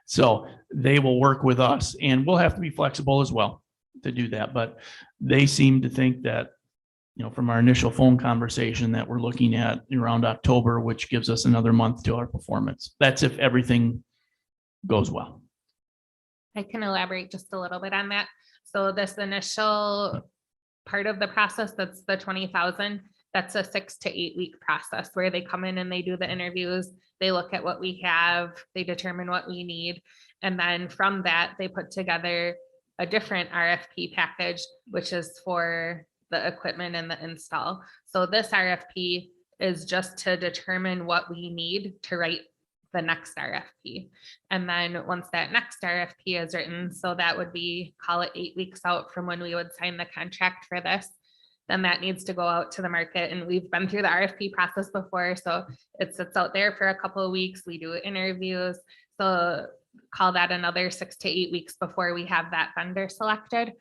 So they will work with us, and we'll have to be flexible as well to do that. But they seem to think that, from our initial phone conversation, that we're looking at around October, which gives us another month to our performance. That's if everything goes well. I can elaborate just a little bit on that. So this initial part of the process, that's the 20,000, that's a 6 to 8 week process where they come in and they do the interviews, they look at what we have, they determine what we need. And then from that, they put together a different RFP package, which is for the equipment and the install. So this RFP is just to determine what we need to write the next RFP. And then once that next RFP is written, so that would be, call it 8 weeks out from when we would sign the contract for this, then that needs to go out to the market. And we've been through the RFP process before. So it sits out there for a couple of weeks. We do interviews. So call that another 6 to 8 weeks before we have that vendor selected.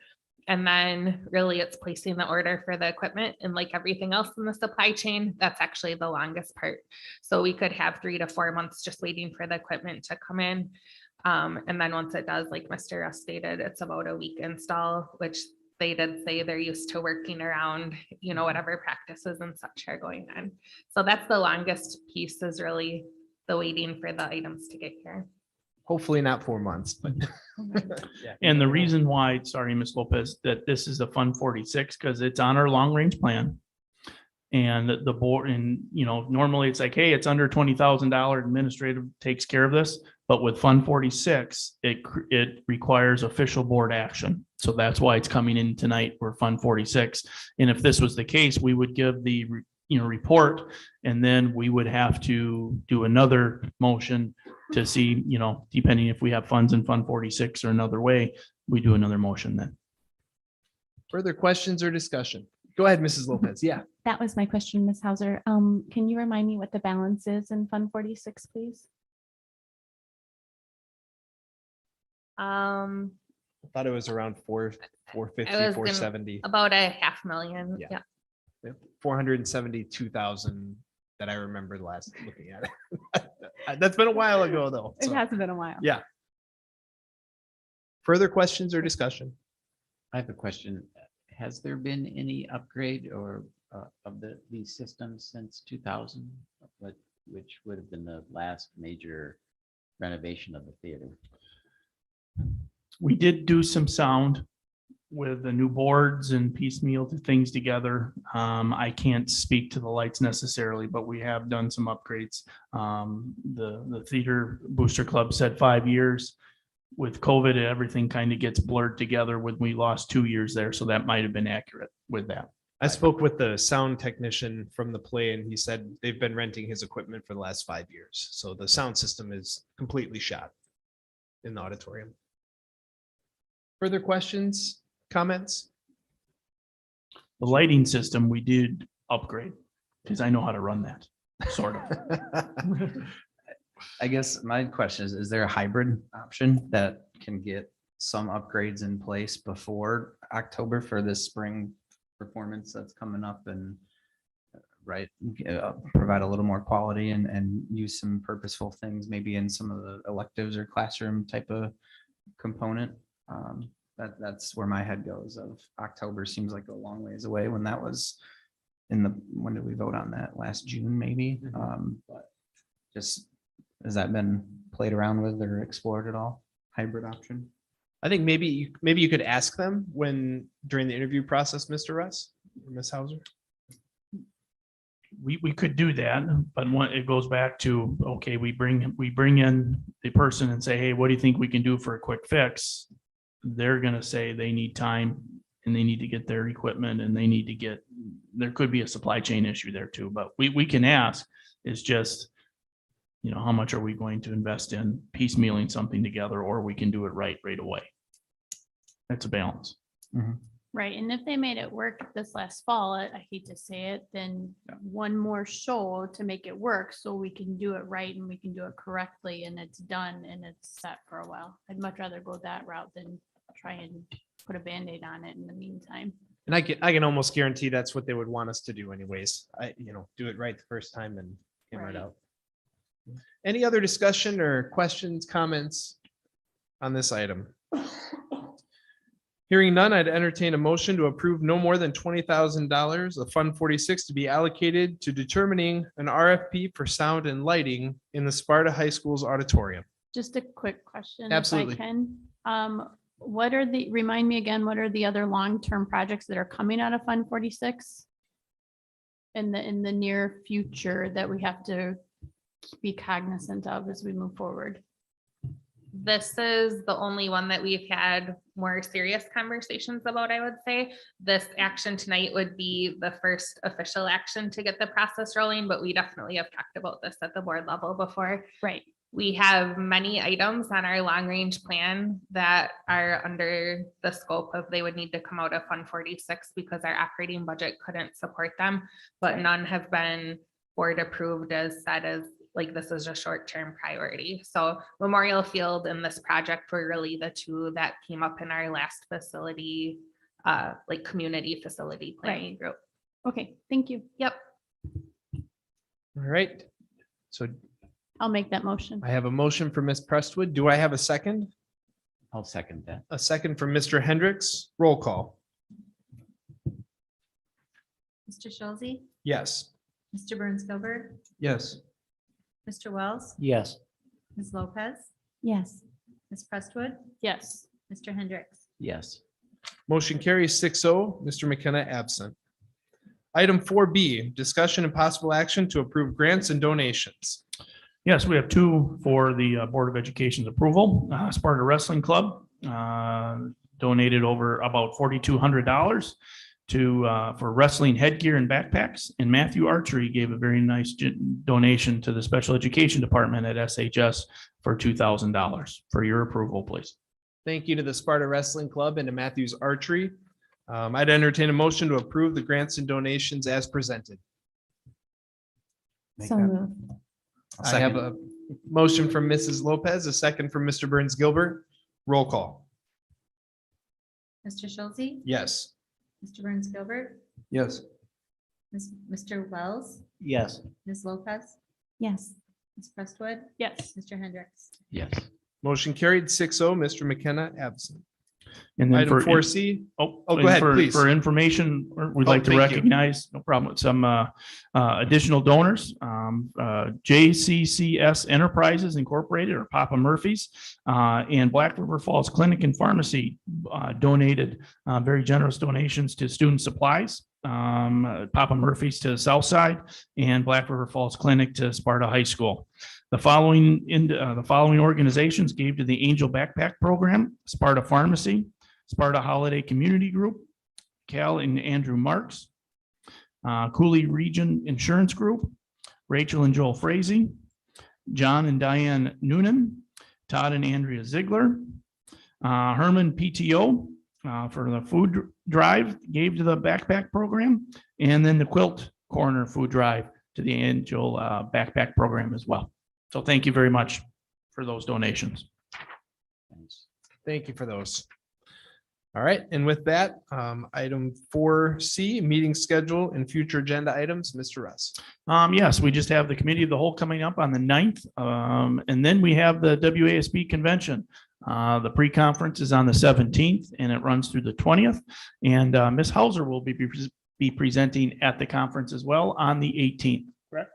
And then really it's placing the order for the equipment, and like everything else in the supply chain, that's actually the longest part. So we could have 3 to 4 months just waiting for the equipment to come in. And then once it does, like Mr. Russ stated, it's about a week install, which they did say they're used to working around, whatever practices and such are going on. So that's the longest piece, is really the waiting for the items to get here. Hopefully not 4 months, but. And the reason why, sorry, Ms. Lopez, that this is a Fund 46, because it's on our long-range plan. And the board, and normally it's like, hey, it's under $20,000, administrative takes care of this. But with Fund 46, it requires official board action. So that's why it's coming in tonight for Fund 46. And if this was the case, we would give the report, and then we would have to do another motion to see, depending if we have funds in Fund 46 or another way, we do another motion then. Further questions or discussion? Go ahead, Mrs. Lopez. Yeah. That was my question, Ms. Hauser. Can you remind me what the balance is in Fund 46, please? Um, I thought it was around 450, I was 470. about a 500,000. Yeah. Yeah. 472,000 that I remember last looking at it. That's been a while ago though. It so, hasn't been a while. Yeah. Further questions or discussion? I have a question. Has there been any upgrade or of these systems since 2000? Which would have been the last major renovation of the theater? We did do some sound with the new boards and piecemeal things together. I can't speak to the lights necessarily, but we have done some upgrades. The Theater Booster Club said 5 years. With COVID, everything kind of gets blurred together when we lost 2 years there. So that might have been accurate with that. I spoke with the sound technician from the play and he said they've been renting his equipment for the last 5 years. So the sound system is completely shot in the auditorium. Further questions, comments? The lighting system, we did upgrade because I know how to run that, sort of. I guess my question is there a hybrid option that can get some upgrades in place before October for this spring performance that's coming up and right, provide a little more quality and use some purposeful things, maybe in some of the electives or classroom type of component? That's where my head goes of October seems like a long ways away when that was when did we vote on that? Last June, maybe? But just, has that been played around with or explored at all? Hybrid option? I think maybe you could ask them during the interview process, Mr. Russ or Ms. Hauser. We could do that, but it goes back to, okay, we bring in the person and say, hey, what do you think we can do for a quick fix? They're gonna say they need time and they need to get their equipment and they need to there could be a supply chain issue there too, but we can ask. It's just, how much are we going to invest in piecemealing something together, or we can do it right away. That's a balance. Right, and if they made it work this last fall, I hate to say it, then one more show to make it work so we can do it right and we can do it correctly and it's done and it's set for a while. I'd much rather go that route than try and put a Band-Aid on it in the meantime. And I can almost guarantee that's what they would want us to do anyways. Do it right the first time and hammer it Right. out. Any other discussion or questions, comments on this item? Hearing none, I'd entertain a motion to approve no more than $20,000 of Fund 46 to be allocated to determining an RFP for sound and lighting in the Sparta High School's auditorium. Just a quick question. Absolutely. If I can. Remind me again, what are the other long-term projects that are coming out of Fund 46? In the near future that we have to be cognizant of as we move forward? This is the only one that we've had more serious conversations about, I would say. This action tonight would be the first official action to get the process rolling, but we definitely have talked about this at the board level before. Right. We have many items on our long-range plan that are under the scope of they would need to come out of Fund 46 because our operating budget couldn't support them, but none have been board approved as said as like this is a short-term priority. So Memorial Field and this project were really the two that came up in our last facility, like community facility planning group. Okay, thank you. Yep. All right. So I'll make that motion. I have a motion for Ms. Prestwood. Do I have a second? I'll second that. A second from Mr. Hendricks. Roll call. Mr. Schulze, Yes. Mr. Burns Gilbert, Yes. Mr. Wells, Yes. Ms. Lopez, Yes. Ms. Prestwood, Yes. Mr. Hendricks. Yes. Motion carries 6-0. Mr. McKenna absent. Item 4B, discussion and possible action to approve grants and donations. Yes, we have two for the Board of Education's approval. Sparta Wrestling Club donated over about $4,200 for wrestling headgear and backpacks. And Matthew Archery gave a very nice donation to the Special Education Department at SHS for $2,000. For your approval, please. Thank you to the Sparta Wrestling Club and to Matthews Archery. I'd entertain a motion to approve the grants and donations as presented. So moved. I have a motion from Mrs. Lopez, a second from Mr. Burns Gilbert. Roll call. Mr. Schulte, Yes. Mr. Burns Gilbert, Yes. Mr. Wells, Yes. Ms. Lopez, Yes. Ms. Prestwood, Yes. Mr. Hendricks. Yes. Motion carried 6-0. Mr. McKenna absent. And then Item for. 4C. Oh, Oh, go and ahead, for- please. For information, we'd Oh, like to thank you. recognize, no problem, some additional donors. JCCS Enterprises Incorporated, or Papa Murphy's, and Black River Falls Clinic and Pharmacy donated very generous donations to student supplies. Papa Murphy's to Southside and Black River Falls Clinic to Sparta High School. The following organizations gave to the Angel Backpack Program: Sparta Pharmacy, Sparta Holiday Community Group, Cal and Andrew Marks, Cooley Region Insurance Group, Rachel and Joel Frazee, John and Diane Noonan, Todd and Andrea Ziegler, Herman PTO for the food drive gave to the backpack program, and then the Quilt Corner food drive to the Angel Backpack Program as well. So thank you very much for those donations. Thank you for those. All right, and with that, item 4C, meeting schedule and future agenda items, Mr. Russ. Yes, we just have the committee of the whole coming up on the 9th. And then we have the WASB convention. The pre-conference is on the 17th and it runs through the 20th. And Ms. Hauser will be presenting at the conference as well on the 18th. Correct?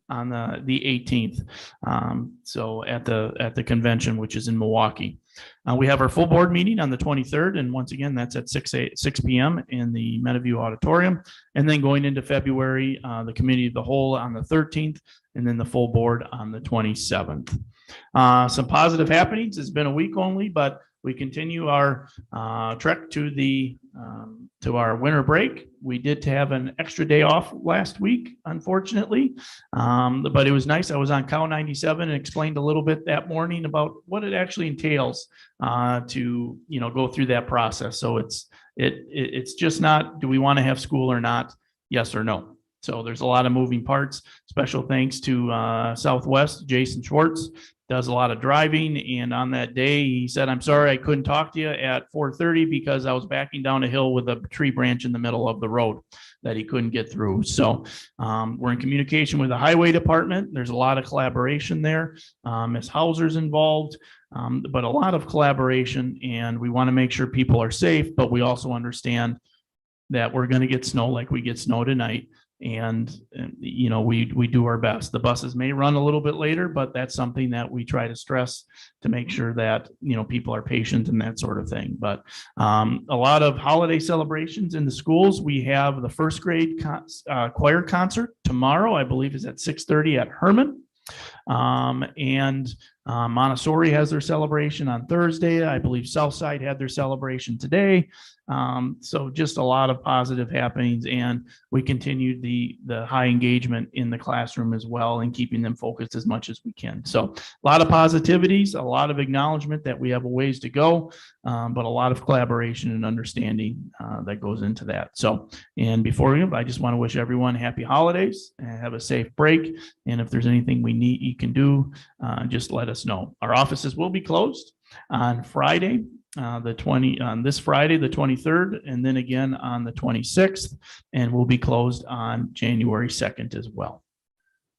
On the 18th. So at the convention, which is in Milwaukee. We have our full board meeting on the 23rd, and once again, that's at 6 p.m. in the Metaview Auditorium. And then going into February, the committee of the whole on the 13th, and then the full board on the 27th. Some positive happenings. It's been a week only, but we continue our trek to our winter break. We did have an extra day off last week, unfortunately, but it was nice. I was on Cow 97 and explained a little bit that morning about what it actually entails to go through that process. So it's just not, do we want to have school or not? Yes or no. So there's a lot of moving parts. Special thanks to Southwest, Jason Schwartz, does a lot of driving. And on that day, he said, I'm sorry, I couldn't talk to you at 4:30 because I was backing down a hill with a tree branch in the middle of the road that he couldn't get through. So we're in communication with the highway department. There's a lot of collaboration there. Ms. Hauser's involved, but a lot of collaboration, and we want to make sure people are safe, but we also understand that we're going to get snow like we get snow tonight. And we do our best. The buses may run a little bit later, but that's something that we try to stress to make sure that, people are patient and that sort of thing. But a lot of holiday celebrations in the schools. We have the first grade choir concert tomorrow, I believe is at 6:30 at Herman. And Montessori has their celebration on Thursday. I believe Southside had their celebration today. So just a lot of positive happenings, and we continued the high engagement in the classroom as well and keeping them focused as much as we can. So a lot of positivities, a lot of acknowledgement that we have a ways to go, but a lot of collaboration and understanding that goes into that. So, and before we, I just want to wish everyone happy holidays and have a safe break. And if there's anything we need, you can do, just let us know. Our offices will be closed on Friday, this Friday, the 23rd, and then again on the 26th, and we'll be closed on January 2nd as well.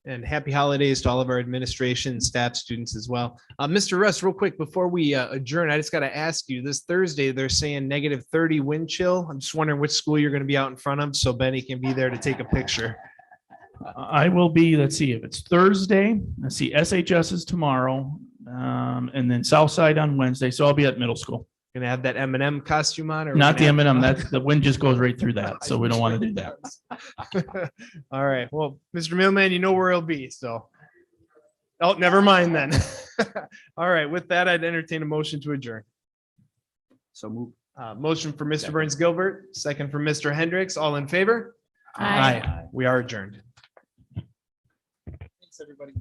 And happy holidays to all of our administration, staff, students as well. Mr. Russ, real quick, before we adjourn, I just got to ask you, this Thursday, they're saying -30 wind chill. I'm just wondering which school you're going to be out in front of so Benny can be there to take a picture. I will be, let's see, if it's Thursday, let's see, SHS is tomorrow, and then Southside on Wednesday. So I'll be at middle school. Gonna have that M&M costume on, or Not the gonna have- M&M, that's the wind just goes right through that. So we don't want to do that. All right. Well, Mr. Millman, you know where he'll be. So, oh, never mind then. All right. With that, I'd entertain a motion to adjourn. So move. Motion for Mr. Burns Gilbert, second for Mr. Hendricks. All in favor? Aye. We are adjourned. Thanks, everybody.